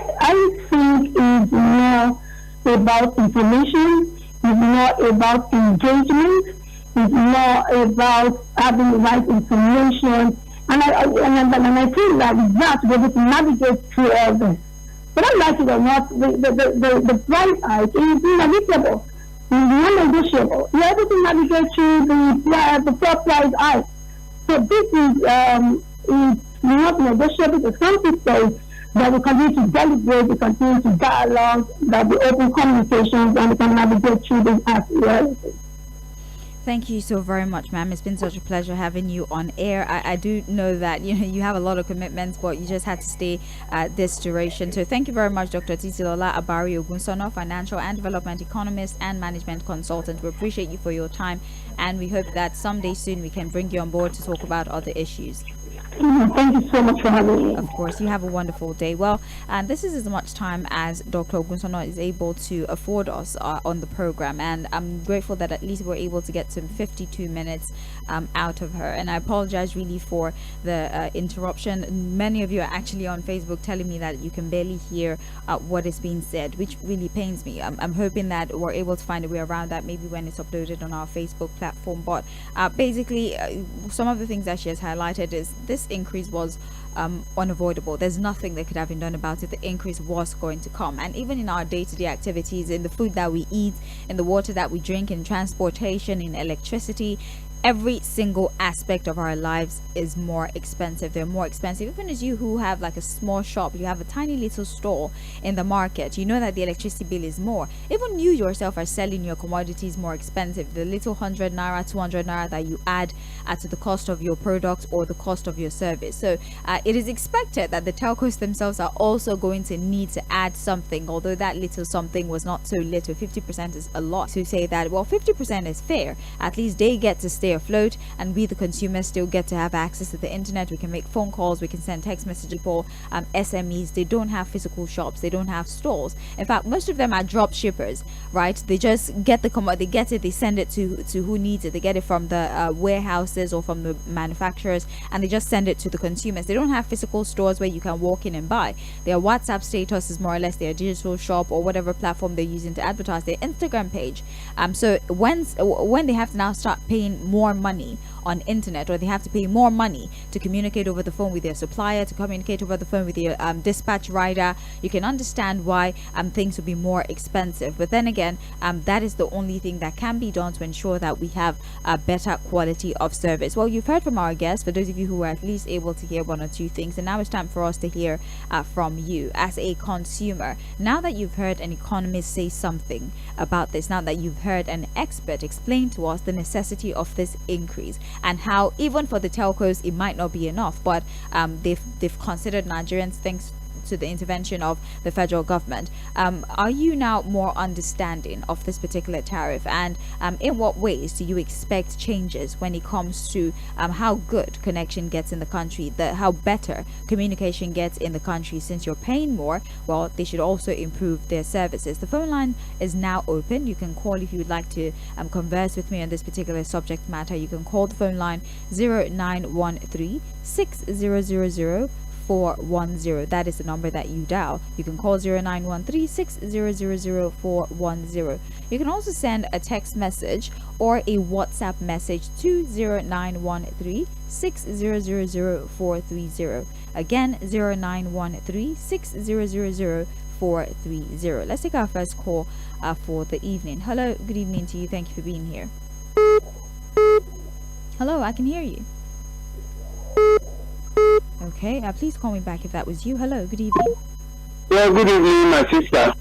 think it's more about information, it's more about engagement, it's more about having the right information. And I feel that we're able to navigate through all this. But I like it or not, the price hike is inevitable. It's non-negotiable. You're able to navigate through the floor price hike. So this is not negotiable. The country says that we continue to deliberate, we continue to dialogue, that we open communications, and we can navigate through this as reality. Thank you so very much, ma'am. It's been such a pleasure having you on air. I do know that you have a lot of commitments, but you just had to stay this duration. So thank you very much, Dr. Titilola Abari Ogunsono, financial and development economist and management consultant. We appreciate you for your time, and we hope that someday soon we can bring you on board to talk about other issues. Thank you so much for having me. Of course, you have a wonderful day. Well, this is as much time as Dr. Ogunsono is able to afford us on the program, and I'm grateful that at least we're able to get some 52 minutes out of her. And I apologize really for the interruption. Many of you are actually on Facebook telling me that you can barely hear what is being said, which really pains me. I'm hoping that we're able to find a way around that, maybe when it's uploaded on our Facebook platform. But basically, some of the things that she has highlighted is this increase was unavoidable. There's nothing that could have been done about it. The increase was going to come, and even in our day-to-day activities, in the food that we eat, in the water that we drink, in transportation, in electricity, every single aspect of our lives is more expensive. They're more expensive. Even as you who have like a small shop, you have a tiny little store in the market, you know that the electricity bill is more. Even you yourself are selling your commodities more expensive. The little 100 naira, 200 naira that you add to the cost of your product or the cost of your service. So it is expected that the telcos themselves are also going to need to add something, although that little something was not so little. 50% is a lot to say that, well, 50% is fair. At least they get to stay afloat, and we, the consumers, still get to have access to the internet. We can make phone calls, we can send text messages for SMEs. They don't have physical shops, they don't have stores. In fact, most of them are drop shippers, right? They just get the they get it, they send it to who needs it. They get it from the warehouses or from the manufacturers, and they just send it to the consumers. They don't have physical stores where you can walk in and buy. Their WhatsApp status is more or less their digital shop or whatever platform they're using to advertise, their Instagram page. So when they have to now start paying more money on internet, or they have to pay more money to communicate over the phone with their supplier, to communicate over the phone with your dispatch rider, you can understand why things will be more expensive. But then again, that is the only thing that can be done to ensure that we have a better quality of service. Well, you've heard from our guests, for those of you who were at least able to hear one or two things, and now it's time for us to hear from you as a consumer. Now that you've heard an economist say something about this, now that you've heard an expert explain to us the necessity of this increase, and how even for the telcos it might not be enough, but they've considered Nigerians thanks to the intervention of the federal government. Are you now more understanding of this particular tariff, and in what ways do you expect changes when it comes to how good connection gets in the country, how better communication gets in the country? Since you're paying more, well, they should also improve their services. The phone line is now open. You can call if you would like to converse with me on this particular subject matter. You can call the phone line 0913 6000 410. That is the number that you dial. You can call 0913 6000 410. You can also send a text message or a WhatsApp message to 0913 6000 430. Again, 0913 6000 430. Let's take our first call for the evening. Hello, good evening to you. Thank you for being here. Hello, I can hear you. Okay, please call me back if that was you. Hello, good evening. Yeah, good evening, my sister.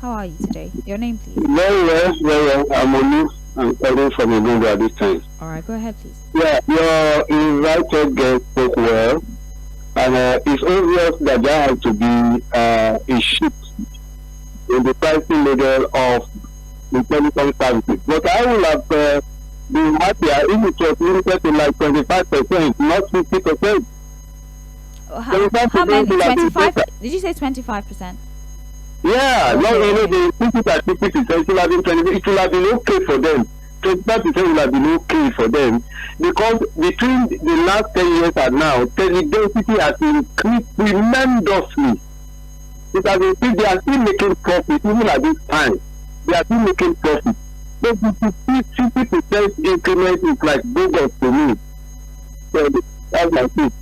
How are you today? Your name, please. Very well, very well. I'm Olu. I'm calling from Ogunga at this time. All right, go ahead, please. Yeah, your invited guest spoke well, and it's obvious that there has to be a shift in the pricing model of the telecom services. But I will have been happier if it was limited to like 25%, not 50%. How many? 25? Did you say 25%? Yeah, okay. No, they put it at 50%. It will have been 20. It will have been okay for them. 25% will have been okay for them, because between the last 10 years and now, the density has increased tremendously. It has increased. They are still making profit even at this time. They are still making profit. But 50% increment is like bogus to me. So that's my thing.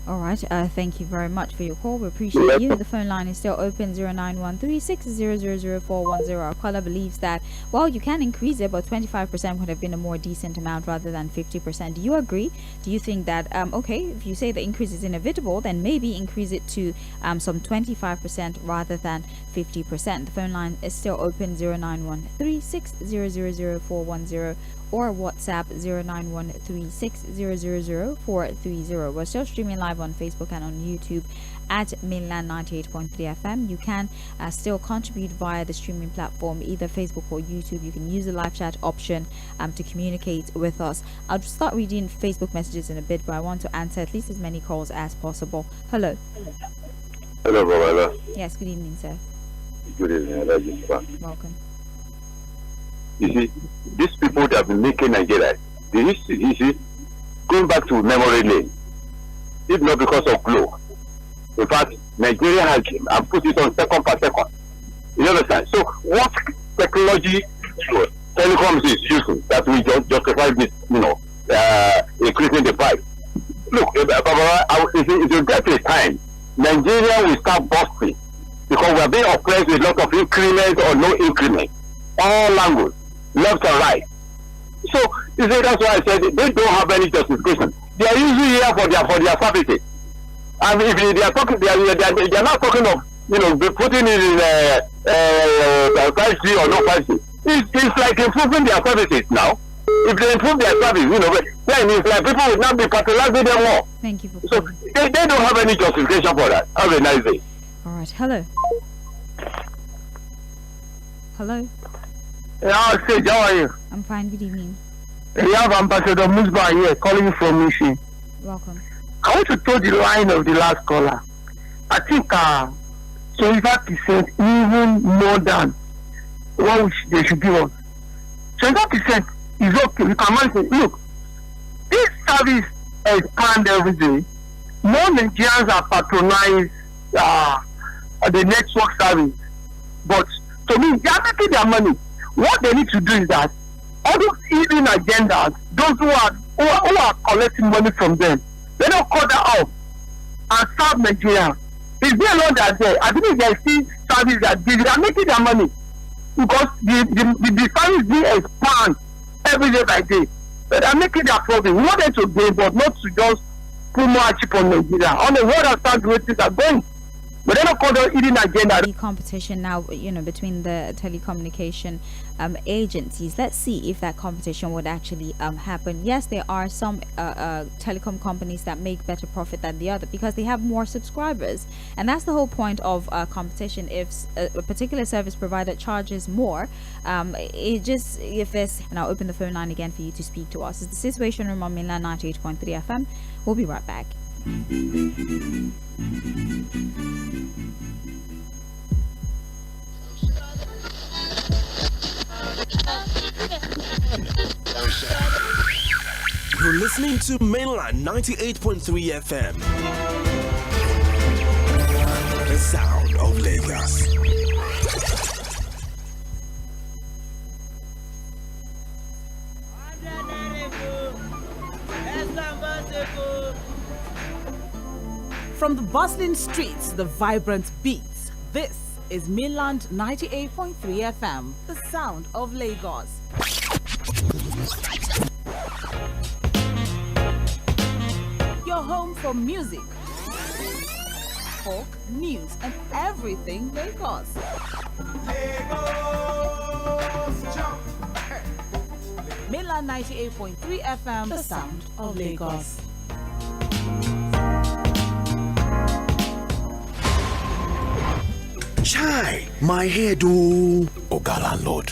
All right, thank you very much for your call. We appreciate you. The phone line is still open, 0913 6000 410. Our caller believes that, well, you can increase it, but 25% would have been a more decent amount rather than 50%. Do you agree? Do you think that, okay, if you say the increase is inevitable, then maybe increase it to some 25% rather than 50%? The phone line is still open, 0913 6000 410. or WhatsApp 09136000 We're still streaming live on Facebook and on YouTube at Mainland 98.3 FM. You can still contribute via the streaming platform, either Facebook or YouTube. You can use the live chat option to communicate with us. I'll start reading Facebook messages in a bit, but I want to answer at least as many calls as possible. Hello. Hello, brother. Yes, good evening, sir. Good evening. Welcome. You see, these people that have been making Nigeria, you see, going back to memory lane, if not because of Glo. In fact, Nigeria has put it on second per second. You understand? So, what technology telecoms is using that we justify this, increasing the price? Look, if you get a time, Nigeria will start busting because we are being oppressed with a lot of increment or no increment, all language, left and right. So you see, that's why I said they don't have any justification. They are usually here for their services, and if they are talking, they are not talking of putting it in 5G or no 5G. It's like improving their services now. If they improve their service, then it's like people will not be patronizing them more. Thank you for so they don't have any justification for that. Have a nice day. All right. Hello. Yeah, how are you? I'm fine. Good evening. We have Ambassador Musba here calling from Mission. Welcome. I want to throw the line of the last caller. I think 25%, even more than what they should give us. 25% is okay. We can manage it. Look, this service expands every day. More Nigerians are patronized the network service. But to me, they are making their money. What they need to do is that all those hidden agendas, those who are collecting money from them, they don't cut that off and serve Nigeria. It's been long that day. I believe they see service that they are making their money because the service being expand every day by day. But they are making their profit. We want them to gain, but not to just put more chip on Nigeria. On the world, understand where things are going. But they don't call the hidden agenda. The competition now, between the telecommunication agencies. Let's see if that competition would actually happen. Yes, there are some telecom companies that make better profit than the other because they have more subscribers, and that's the whole point of competition. If a particular service provider charges more, if there's, and I'll open the phone line again for you to speak to us. It's the Situation Room on Mainland 98.3 FM. We'll be right back. You're listening to Mainland 98.3 FM. The sound of Lagos. From the bustling streets to the vibrant beats, this is Mainland 98.3 FM, the sound of Lagos. Your home for music, folk, news, and everything Lagos. Mainland 98.3 FM, the sound of Lagos. Chai, my head, oh. Oga landlord,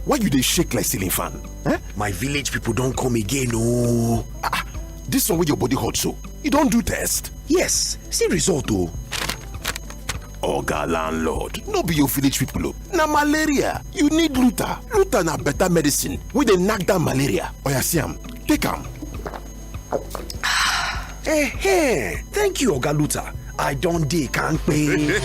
why you dey shake like ceiling fan? Eh? My village people don't come again, oh. This one with your body hot so. You don't do test? Yes, see result, oh. Oga landlord, no be your village people, oh. Na malaria. You need Luta. Luta na better medicine. We dey knock down malaria. Oya see am, take am. Thank you, Oga Luta. I don't dey can't pay.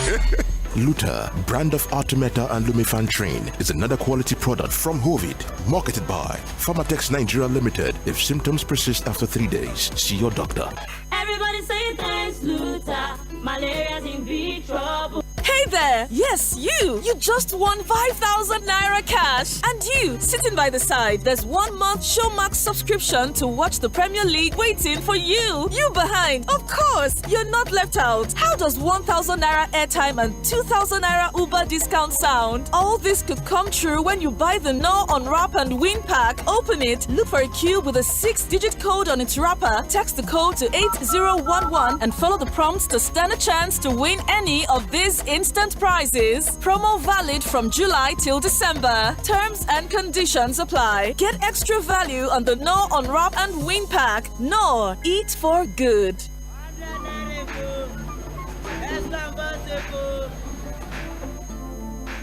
Luta, brand of Artemata and Lumefantrine, is another quality product from Hovid, marketed by Pharmatex Nigeria Limited. If symptoms persist after 3 days, see your doctor. Everybody say thanks, Luta. Malaria's in big trouble. Hey there! Yes, you! You just won 5,000 Naira cash! And you, sitting by the side, there's 1 month Showmax subscription to watch the Premier League waiting for you! You behind! Of course! You're not left out! How does 1,000 Naira airtime and 2,000 Naira Uber discount sound? All this could come true when you buy the No Unwrap and Win pack. Open it, look for a cube with a 6-digit code on its wrapper, text the code to 8011 and follow the prompts to stand a chance to win any of these instant prizes. Promo valid from July till December. Terms and conditions apply. Get extra value on the No Unwrap and Win pack. No, eat for good.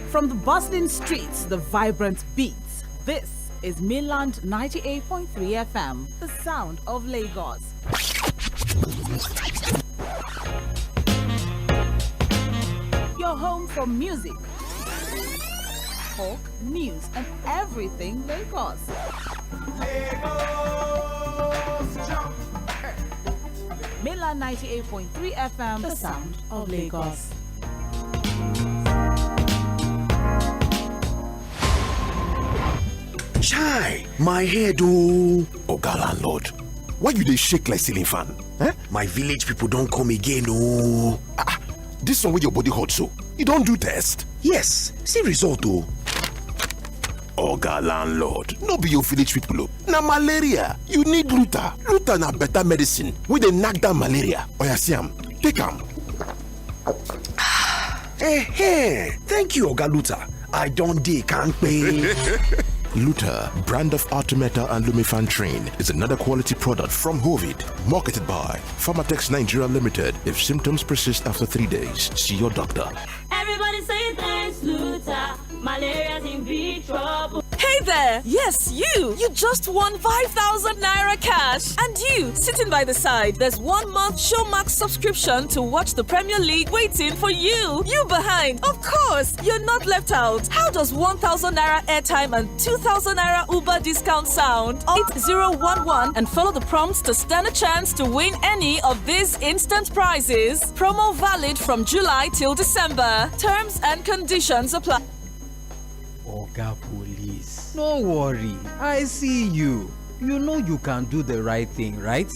From the bustling streets to the vibrant beats, this is Mainland 98.3 FM, the sound of Lagos. Your home for music, folk, news, and everything Lagos. Mainland 98.3 FM, the sound of Lagos. Chai, my head, oh. Oga landlord, why you dey shake like ceiling fan? Eh? My village people don't come again, oh. This one with your body hot so. You don't do test? Yes, see result, oh. Oga landlord, no be your village people, oh. Na malaria. You need Luta. Luta na better medicine. We dey knock down malaria. Oya see am, take am. Thank you, Oga Luta. I don't dey can't pay. Luta, brand of Artemata and Lumefantrine, is another quality product from Hovid, marketed by Pharmatex Nigeria Limited. If symptoms persist after 3 days, see your doctor. Everybody say thanks, Luta. Malaria's in big trouble. Hey there! Yes, you! You just won 5,000 naira cash! And you, sitting by the side, there's 1 month Showmax subscription to watch the Premier League waiting for you! You behind! Of course! You're not left out! How does 1,000 naira airtime and 2,000 naira Uber discount sound? 8011 and follow the prompts to stand a chance to win any of these instant prizes. Promo valid from July till December. Terms and conditions apply. Oga Police, no worry, I see you. You know you can do the right thing, right?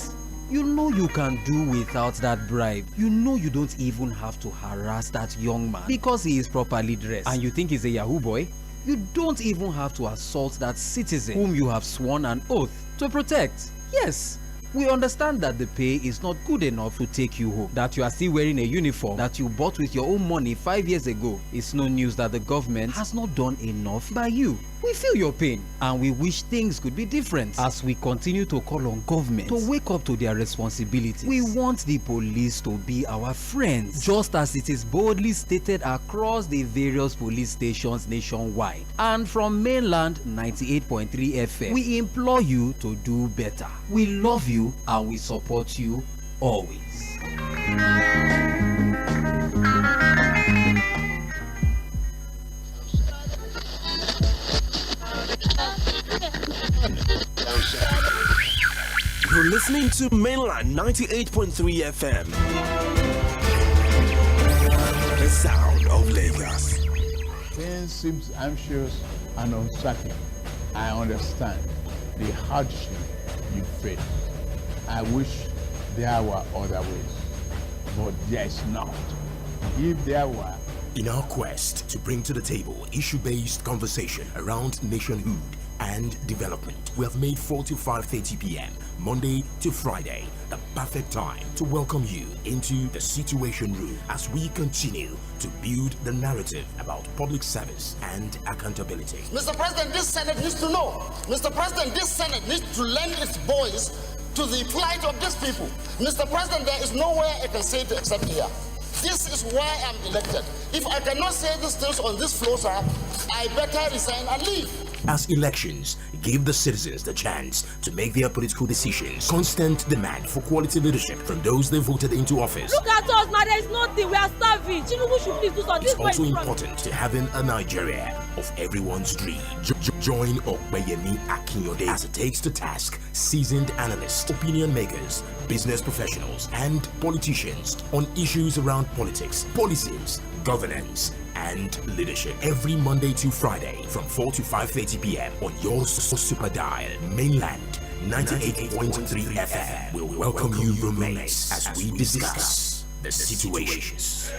You know you can do without that bribe. You know you don't even have to harass that young man because he is properly dressed. And you think he's a Yahoo boy? You don't even have to assault that citizen whom you have sworn an oath to protect. Yes. We understand that the pay is not good enough to take you home, that you are still wearing a uniform that you bought with your own money 5 years ago. It's no news that the government has not done enough by you. We feel your pain and we wish things could be different as we continue to call on government to wake up to their responsibilities. We want the police to be our friends, just as it is boldly stated across the various police stations nationwide. And from mainland 98.3 FM, we implore you to do better. We love you and we support you always. You're listening to Mainland 98.3 FM. The sound of Lagos. Things seem anxious and uncertain. I understand the hardship you face. I wish there were other ways, but there is not. If there were, in our quest to bring to the table issue-based conversation around nationhood and development, we have made 4 to 5:30 p.m. Monday to Friday the perfect time to welcome you into the Situation Room as we continue to build the narrative about public service and accountability. Mr. President, this Senate needs to know. Mr. President, this Senate needs to lend its voice to the plight of these people. Mr. President, there is nowhere I can say it except here. This is why I'm elected. If I cannot say these things on this floor, sir, I better resign and leave. As elections give the citizens the chance to make their political decisions, constant demand for quality leadership from those they voted into office. Look at us now, there is nothing, we are starving. Tinubu should please do something. It's also important to having a Nigeria of everyone's dream. Join Ōgbẹ́yẹmí Akínyọ̀dé as it takes to task seasoned analysts, opinion makers, business professionals, and politicians on issues around politics, policies, governance, and leadership every Monday to Friday from 4 to 5:30 p.m. on your super dial. Mainland 98.3 FM will welcome you roommates as we discuss the situations.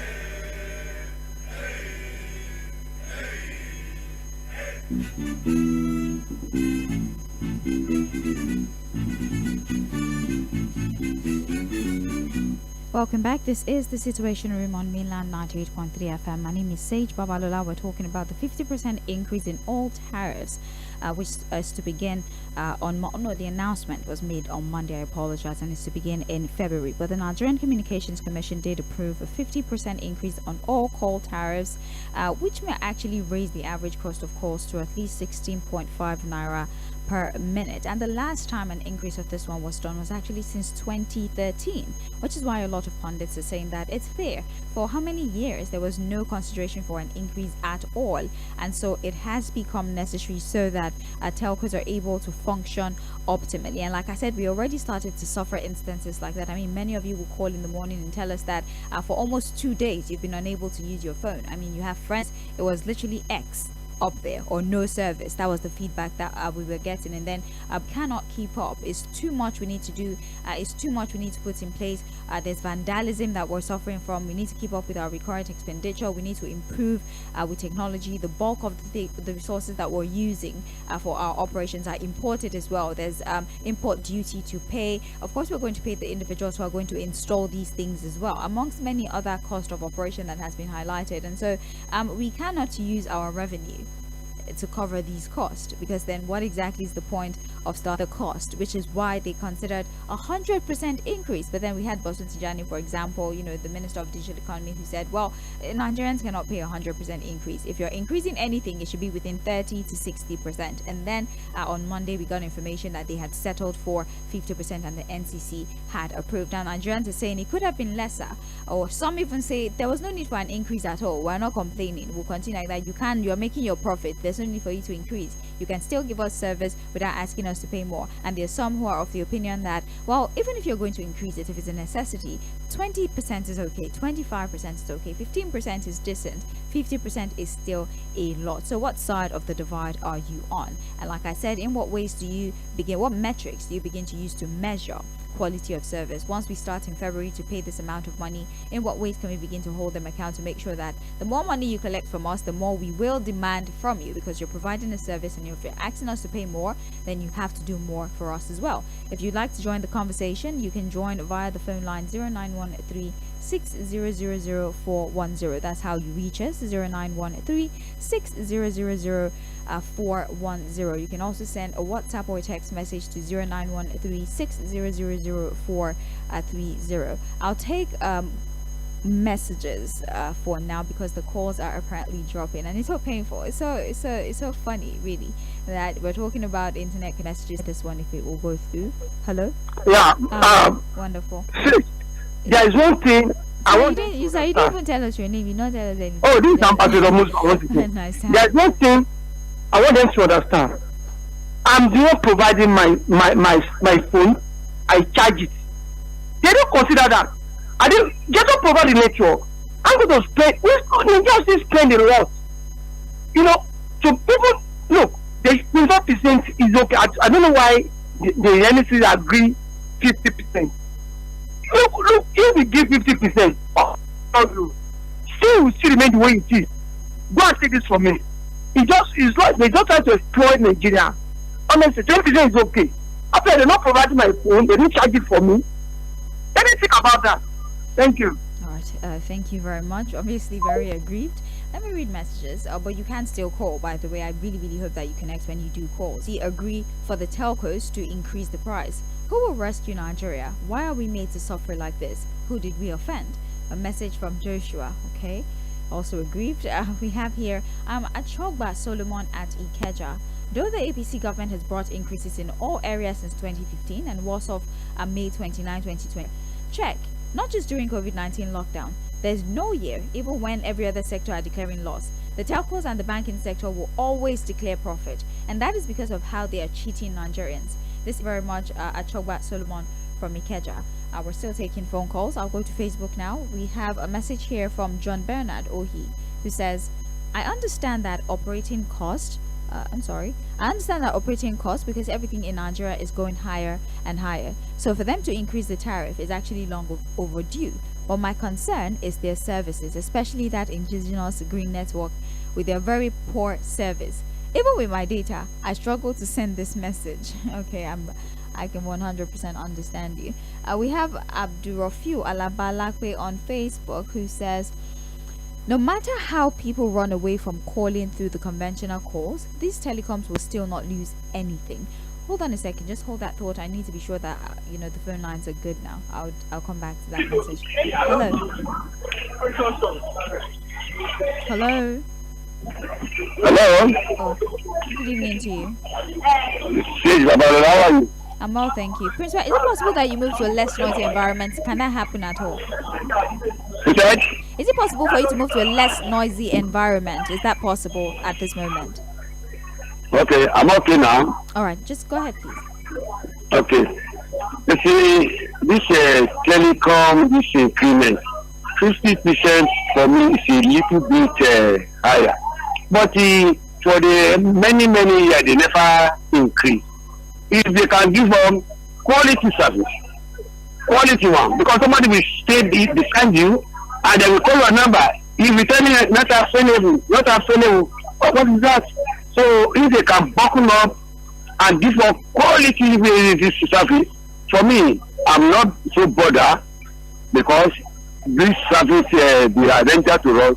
Welcome back. This is the Situation Room on Mainland 98.3 FM. My name is Sage Babalola. We're talking about the 50% increase in all tariffs, which is to begin the announcement was made on Monday, I apologize, and is to begin in February. But the Nigerian Communications Commission did approve a 50% increase on all call tariffs, which may actually raise the average cost of calls to at least 16.5 naira per minute. And the last time an increase of this one was done was actually since 2013, which is why a lot of pundits are saying that it's fair. For how many years there was no consideration for an increase at all, and so it has become necessary so that telcos are able to function optimally. And like I said, we already started to suffer instances like that. I mean, many of you will call in the morning and tell us that for almost 2 days you've been unable to use your phone. I mean, you have friends, it was literally X up there or no service. That was the feedback that we were getting, and then cannot keep up. It's too much we need to do. It's too much we need to put in place. There's vandalism that we're suffering from. We need to keep up with our recurrent expenditure. We need to improve with technology. The bulk of the resources that we're using for our operations are imported as well. There's import duty to pay. Of course, we're going to pay the individuals who are going to install these things as well, amongst many other cost of operation that has been highlighted. And so we cannot use our revenue to cover these costs, because then what exactly is the point of starting the cost, which is why they considered 100% increase. But then we had Bosun Tijani, for example, the Minister of Digital Economy, who said, well, Nigerians cannot pay 100% increase. If you're increasing anything, it should be within 30 to 60%. And then on Monday we got information that they had settled for 50% and the NCC had approved. Now Nigerians are saying it could have been lesser, or some even say there was no need for an increase at all. We're not complaining, we'll continue like that. You're making your profit, there's no need for you to increase. You can still give us service without asking us to pay more. And there's some who are of the opinion that, well, even if you're going to increase it, if it's a necessity, 20% is okay, 25% is okay, 15% is decent, 50% is still a lot. So what side of the divide are you on? And like I said, in what ways do you begin, what metrics do you begin to use to measure quality of service? Once we start in February to pay this amount of money, in what ways can we begin to hold them account to make sure that the more money you collect from us, the more we will demand from you, because you're providing a service, and if you're asking us to pay more, then you have to do more for us as well. If you'd like to join the conversation, you can join via the phone line 0913 6000410. That's how you reach us, 0913 6000410. You can also send a WhatsApp or a text message to 0913 6000430. I'll take messages for now, because the calls are apparently dropping, and it's so painful. It's so funny, really, that we're talking about internet messages. This one, if it will go through. Hello. Yeah. Wonderful. There is one thing I want. You didn't even tell us your name. You not tell us anything. Oh, this is Ambassador Musa. I want to say. Nice. There is one thing I want them to understand. I'm the one providing my phone. I charge it. They don't consider that. I didn't just don't provide the network. I'm going to spend. We just spend a lot. So people look. The 25% is okay. I don't know why the NCC agree 50%. Look, if we give 50%, still remain the way it is. Go and take this from me. It's like they just try to exploit Nigeria. Honestly, 20% is okay. After they're not providing my phone, they didn't charge it for me. Let me think about that. Thank you. All right. Thank you very much. Obviously, very aggrieved. Let me read messages, but you can still call, by the way. I really, really hope that you connect when you do call. See, agree for the telcos to increase the price. Who will rescue Nigeria? Why are we made to suffer like this? Who did we offend? A message from Joshua, okay? Also aggrieved. We have here, Achogba Solomon at Ikeja. Though the APC government has brought increases in all areas since 2015 and was of May 29, 2020. Check. Not just during COVID-19 lockdown. There's no year, even when every other sector are declaring loss, the telcos and the banking sector will always declare profit. And that is because of how they are cheating Nigerians. This is very much Achogba Solomon from Ikeja. We're still taking phone calls. I'll go to Facebook now. We have a message here from John Bernard Ohi, who says, I understand that operating cost because everything in Nigeria is going higher and higher. So for them to increase the tariff is actually long overdue. But my concern is their services, especially that indigenous green network with their very poor service. Even with my data, I struggle to send this message. Okay, I can 100% understand you. We have Abdurafiu Alabalakwe on Facebook, who says, no matter how people run away from calling through the conventional calls, these telecoms will still not lose anything. Hold on a second, just hold that thought. I need to be sure that the phone lines are good now. I'll come back to that message. Hello. Hello. Hello. Oh, good evening to you. Yes, how are you? I'm well, thank you. Principal, is it possible that you move to a less noisy environment? Can that happen at all? Is it possible for you to move to a less noisy environment? Is that possible at this moment? Okay, I'm okay now. All right, just go ahead, please. Okay. You see, this telecom, this increment, 50% for me is a little bit higher. But for the many years, they never increase. If they can give them quality service, quality one, because somebody will stay behind you and they will call your number. If you tell me not available, what is that? So if they can buckle up and give us quality this service, for me, I'm not so bothered, because this service they are rented to us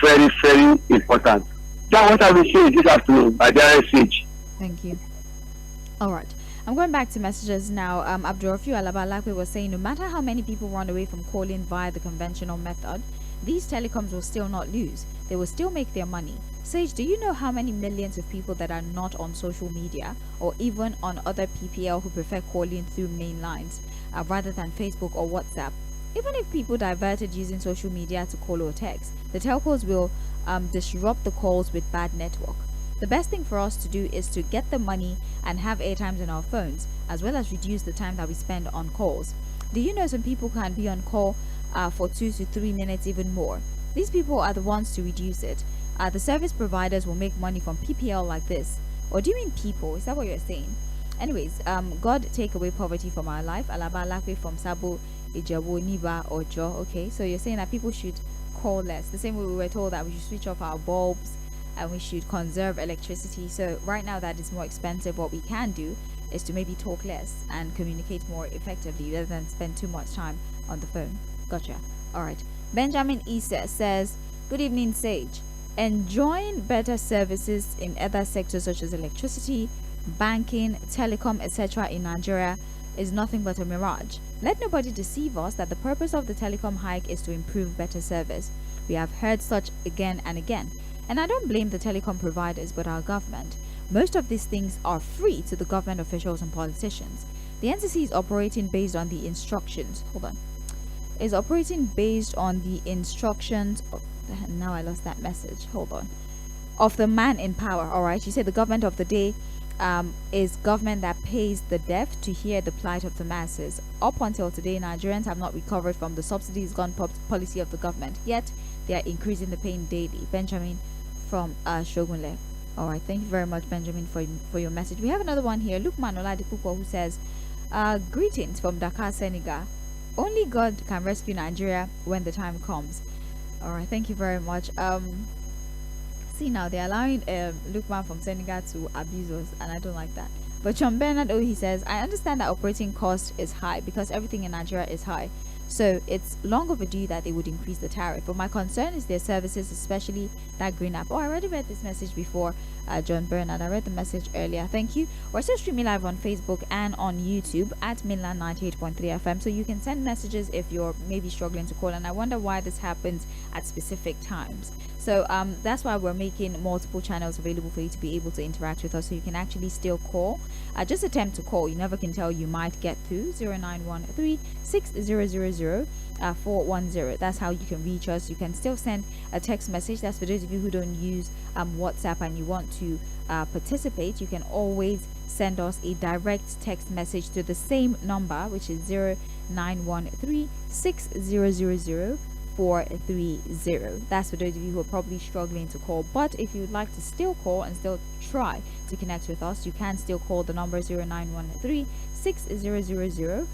very important. That's what I will say this afternoon by the message. Thank you. All right. I'm going back to messages now. Abdurrafiu Alabalakwe was saying, no matter how many people run away from calling via the conventional method, these telecoms will still not lose. They will still make their money. Sage, do you know how many millions of people that are not on social media or even on other PPL who prefer calling through main lines rather than Facebook or WhatsApp? Even if people diverted using social media to call or text, the telcos will disrupt the calls with bad network. The best thing for us to do is to get the money and have airtimes in our phones, as well as reduce the time that we spend on calls. Do you know some people can be on call for 2 to 3 minutes, even more? These people are the ones to reduce it. The service providers will make money from PPL like this. Or do you mean people? Is that what you're saying? Anyways, God take away poverty from our life. Alaba Lakwe from Sabo Ijabo or Jo. Okay, so you're saying that people should call less. The same way we were told that we should switch off our bulbs and we should conserve electricity. So right now that is more expensive. What we can do is to maybe talk less and communicate more effectively rather than spend too much time on the phone. Gotcha. All right. Benjamin Issa says, good evening, Sage. Enjoying better services in other sectors such as electricity, banking, telecom, etc. in Nigeria is nothing but a mirage. Let nobody deceive us that the purpose of the telecom hike is to improve better service. We have heard such again and again. And I don't blame the telecom providers but our government. Most of these things are free to the government officials and politicians. The NCC is operating based on the instructions. Is operating based on the instructions. Now I lost that message. Of the man in power. Alright, you said the government of the day is government that pays the deaf to hear the plight of the masses. Up until today, Nigerians have not recovered from the subsidies gone policy of the government. Yet, they are increasing the pain daily. Benjamin from Shogunle. Alright, thank you very much, Benjamin, for your message. We have another one here. Lukman Oladipupo, who says, greetings from Dakar, Senegal. Only God can rescue Nigeria when the time comes. Alright, thank you very much. See now, they're allowing Lukman from Senegal to abuse us, and I don't like that. But John Bernard, he says, I understand that operating cost is high because everything in Nigeria is high. So it's long overdue that they would increase the tariff. But my concern is their services, especially that green app. Oh, I already read this message before, John Bernard. I read the message earlier. Thank you. We're still streaming live on Facebook and on YouTube at Mainland 98.3 FM. So you can send messages if you're maybe struggling to call. And I wonder why this happens at specific times. So that's why we're making multiple channels available for you to be able to interact with us, so you can actually still call. Just attempt to call. You never can tell, you might get through. 0913-6000-410. That's how you can reach us. You can still send a text message. That's for those of you who don't use WhatsApp and you want to participate. You can always send us a direct text message to the same number, which is 0913-6000-430. That's for those of you who are probably struggling to call. But if you'd like to still call and still try to connect with us, you can still call the number 0913-6000-410.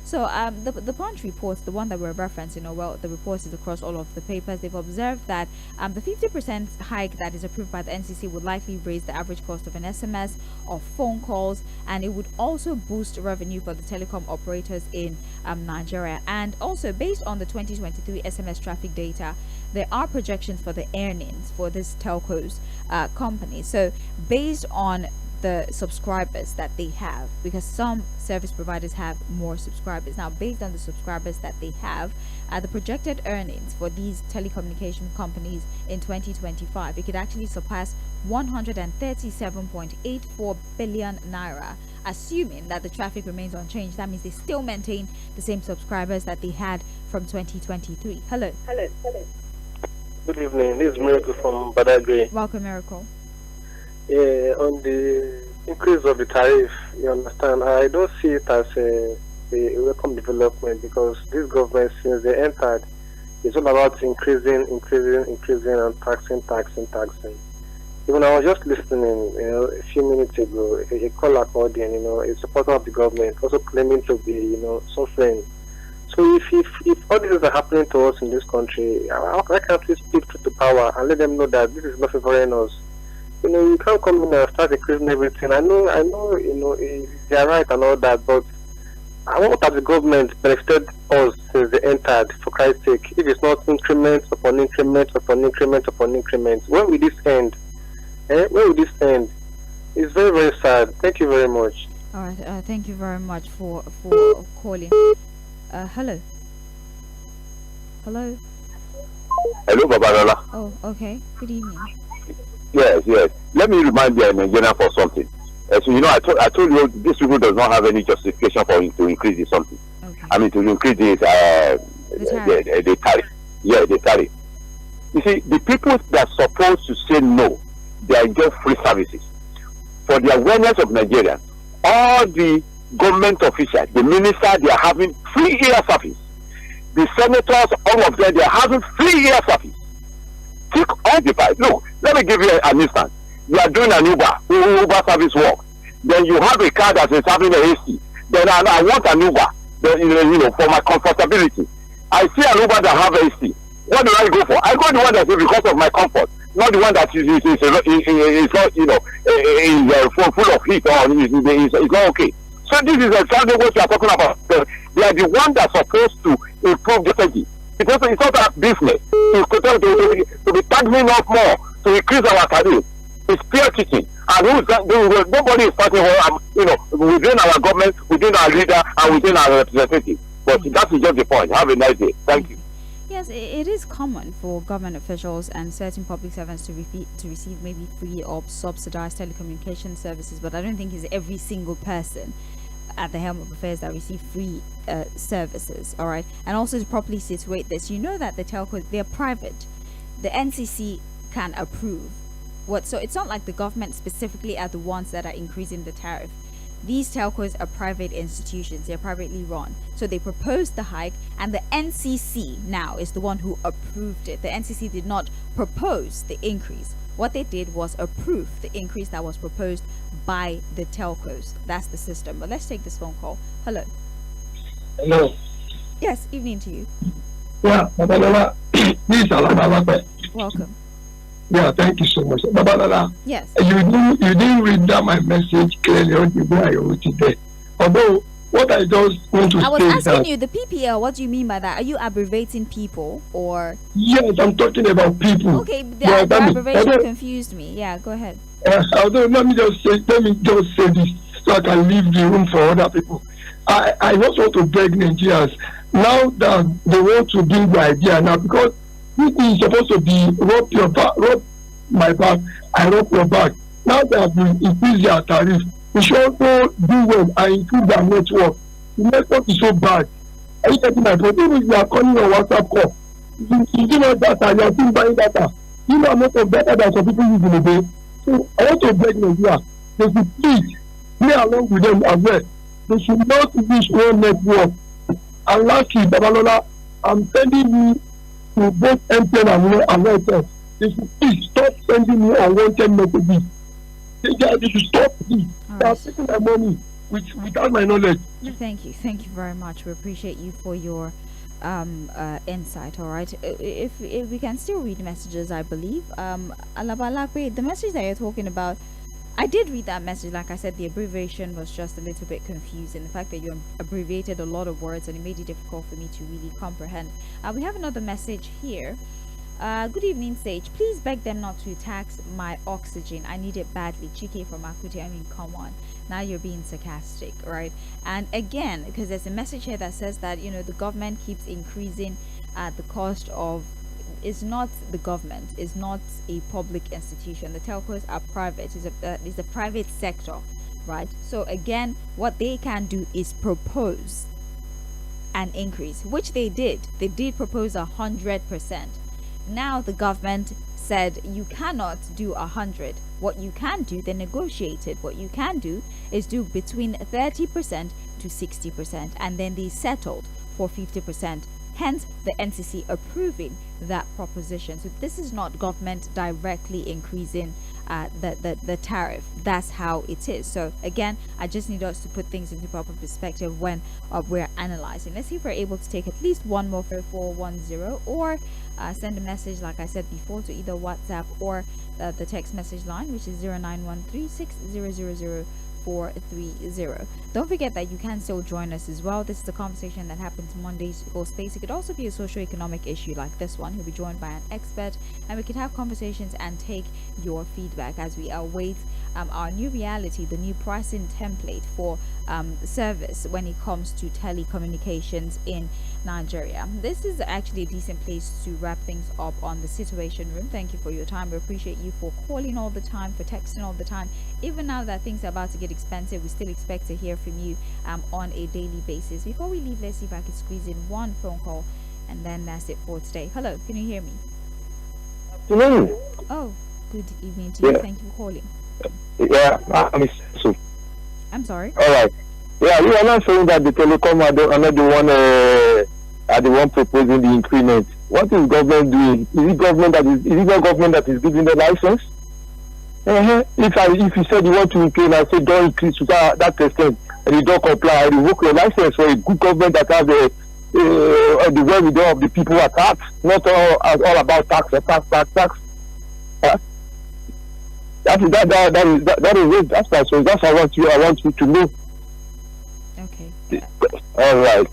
So the Punch report, the one that we're referencing, the report is across all of the papers. They've observed that the 50% hike that is approved by the NCC would likely raise the average cost of an SMS or phone calls, and it would also boost revenue for the telecom operators in Nigeria. And also, based on the 2023 SMS traffic data, there are projections for the earnings for this telcos company. So based on the subscribers that they have, because some service providers have more subscribers. Now, based on the subscribers that they have, the projected earnings for these telecommunication companies in 2025, it could actually surpass 137.84 billion naira, assuming that the traffic remains unchanged. That means they still maintain the same subscribers that they had from 2023. Hello. Good evening. This is Miracle from Badagry. Welcome, Miracle. On the increase of the tariff, you understand, I don't see it as a welcome development, because this government, since they entered, it's all about increasing and taxing. Even I was just listening, a few minutes ago, a caller called in, a supporter of the government, also claiming to be, suffering. So if all these are happening to us in this country, why can't we speak to the power and let them know that this is not favoring us? You can't come in and start increasing everything. I know, they are right and all that, but what has the government benefited us since they entered, for Christ's sake? If it's not increment upon increment upon increment upon increment, when will this end? When will this end? It's very, very sad. Thank you very much. All right. Thank you very much for calling. Hello. Hello. Hello, Babalola. Oh, okay. Good evening. Yes. Let me remind the Nigerian for something. So I told you these people does not have any justification for to increase the something. Okay. I mean to increase the tariff. Yeah, the tariff. You see, the people that are supposed to say no, they enjoy free services. For the awareness of Nigerians, all the government officials, the ministers, they are having free air service. The senators, all of them, they are having free air service. Take all the price. Look, let me give you an instance. You are doing an Uber service work. Then you have a car that is having an AC. Then I want an Uber. Then, for my comfortability. I see an Uber that have AC. What do I go for? I go the one that is because of my comfort, not the one that is not, full of heat or is not okay. So this is exactly what you are talking about. They are the one that are supposed to improve the energy. Because it's not a business to be taxing us more to increase our tariff. It's peer teaching, and nobody is fighting within our government, within our leader, and within our representative. But that is just the point. Have a nice day. Thank you. Yes, it is common for government officials and certain public servants to receive maybe free or subsidized telecommunication services, but I don't think it's every single person at the helm of affairs that receive free services. All right, and also to properly situate this, that the telcos, they're private. The NCC can approve. So it's not like the government specifically are the ones that are increasing the tariff. These telcos are private institutions. They're privately run. So they proposed the hike, and the NCC now is the one who approved it. The NCC did not propose the increase. What they did was approve the increase that was proposed by the telcos. That's the system. But let's take this phone call. Hello. Hello. Yes, evening to you. Yeah, Babalola. This is Alabama. Welcome. Yeah, thank you so much. Babalola. Yes. You didn't read that my message clearly on the way I wrote it there. Although what I just want to say is that I was asking you the PPL. What do you mean by that? Are you abbreviating people or? Yes, I'm talking about people. Okay, the abbreviation confused me. Yeah, go ahead. Although let me just say this so I can leave the room for other people. I just want to beg Nigerians now that they want to bring the idea now, because this is supposed to be rub my back, I rub your back. Now they have increased their tariff, we should also do well and improve their network. The network is so bad. Are you getting my point? Even if you are calling on WhatsApp call, you do not data, you are still buying data. You know amount of data that some people use in a day. So I want to beg Nigeria, they should please play along with them as well. They should not use one network. And lastly, Babalola, I'm sending you to both MTN and Airtel. They should please stop sending me unwanted messages. They should stop this. They are taking my money without my knowledge. Thank you very much. We appreciate you for your insight. All right, if we can still read messages, I believe. Alabalakwe, the message that you're talking about, I did read that message. Like I said, the abbreviation was just a little bit confusing. The fact that you abbreviated a lot of words and it made it difficult for me to really comprehend. We have another message here. Good evening, Sage. Please beg them not to tax my oxygen. I need it badly. Chike from Akuti. I mean, come on. Now you're being sarcastic, right? And again, because there's a message here that says that, the government keeps increasing the cost of. It's not the government. It's not a public institution. The telcos are private. It's a private sector, right? So again, what they can do is propose an increase, which they did. They did propose 100%. Now the government said you cannot do 100. What you can do, they negotiated. What you can do is do between 30% to 60%, and then they settled for 50%. Hence, the NCC approving that proposition. So this is not government directly increasing the tariff. That's how it is. So again, I just need us to put things into proper perspective when we're analyzing. Let's see if we're able to take at least one more 410 or send a message, like I said before, to either WhatsApp or the text message line, which is 091360004945. 430. Don't forget that you can still join us as well. This is a conversation that happens Mondays to space. It could also be a socio-economic issue like this one. He'll be joined by an expert, and we can have conversations and take your feedback as we await our new reality, the new pricing template for service when it comes to telecommunications in Nigeria. This is actually a decent place to wrap things up on the Situation Room. Thank you for your time. We appreciate you for calling all the time, for texting all the time. Even now that things are about to get expensive, we still expect to hear from you on a daily basis. Before we leave, let's see if I can squeeze in one phone call, and then that's it for today. Hello, can you hear me? Hello. Oh, good evening to you. Yeah. Thank you for calling. Yeah, I'm sorry. All right. Yeah, you are not saying that the telecom are not the one proposing the increment. What is government doing? Is it government that is giving the license? If you said you want to increase, I say don't increase to that extent, and you don't comply, I revoke your license for a good government that has the wherewithal of the people at heart, not all about tax. That is it. That's my so that's I want you to know. Okay. All right.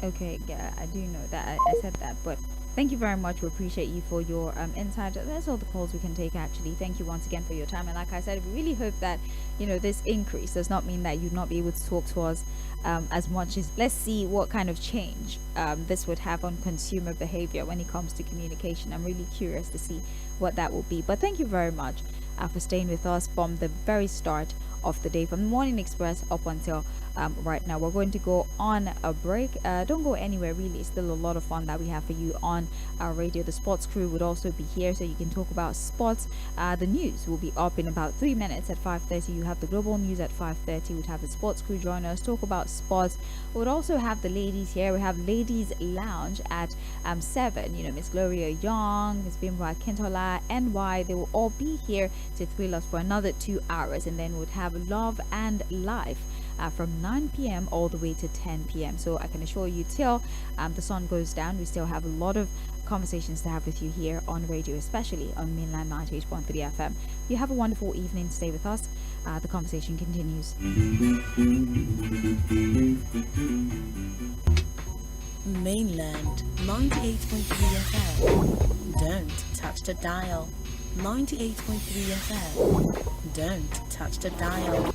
Okay, yeah, I do know that. I said that, but thank you very much. We appreciate you for your insight. That's all the calls we can take, actually. Thank you once again for your time. And like I said, we really hope that, this increase does not mean that you'd not be able to talk to us as much as, let's see what kind of change this would have on consumer behavior when it comes to communication. I'm really curious to see what that will be. But thank you very much for staying with us from the very start of the day, from the Morning Express up until right now. We're going to go on a break. Don't go anywhere, really. It's still a lot of fun that we have for you on our radio. The sports crew would also be here, so you can talk about sports. The news will be up in about 3 minutes at 5:30. You have the global news at 5:30. We'd have the sports crew join us, talk about sports. We would also have the ladies here. We have Ladies Lounge at 7. Miss Gloria Young, Miss Bimwa Kintola, NY. They will all be here to thrill us for another 2 hours, and then we'd have Love and Life from 9 p.m. all the way to 10 p.m. So I can assure you, till the sun goes down, we still have a lot of conversations to have with you here on radio, especially on Mainland 98.3 FM. You have a wonderful evening. Stay with us. The conversation continues. Mainland 98.3 FM. Don't touch the dial. 98.3 FM. Don't touch the dial.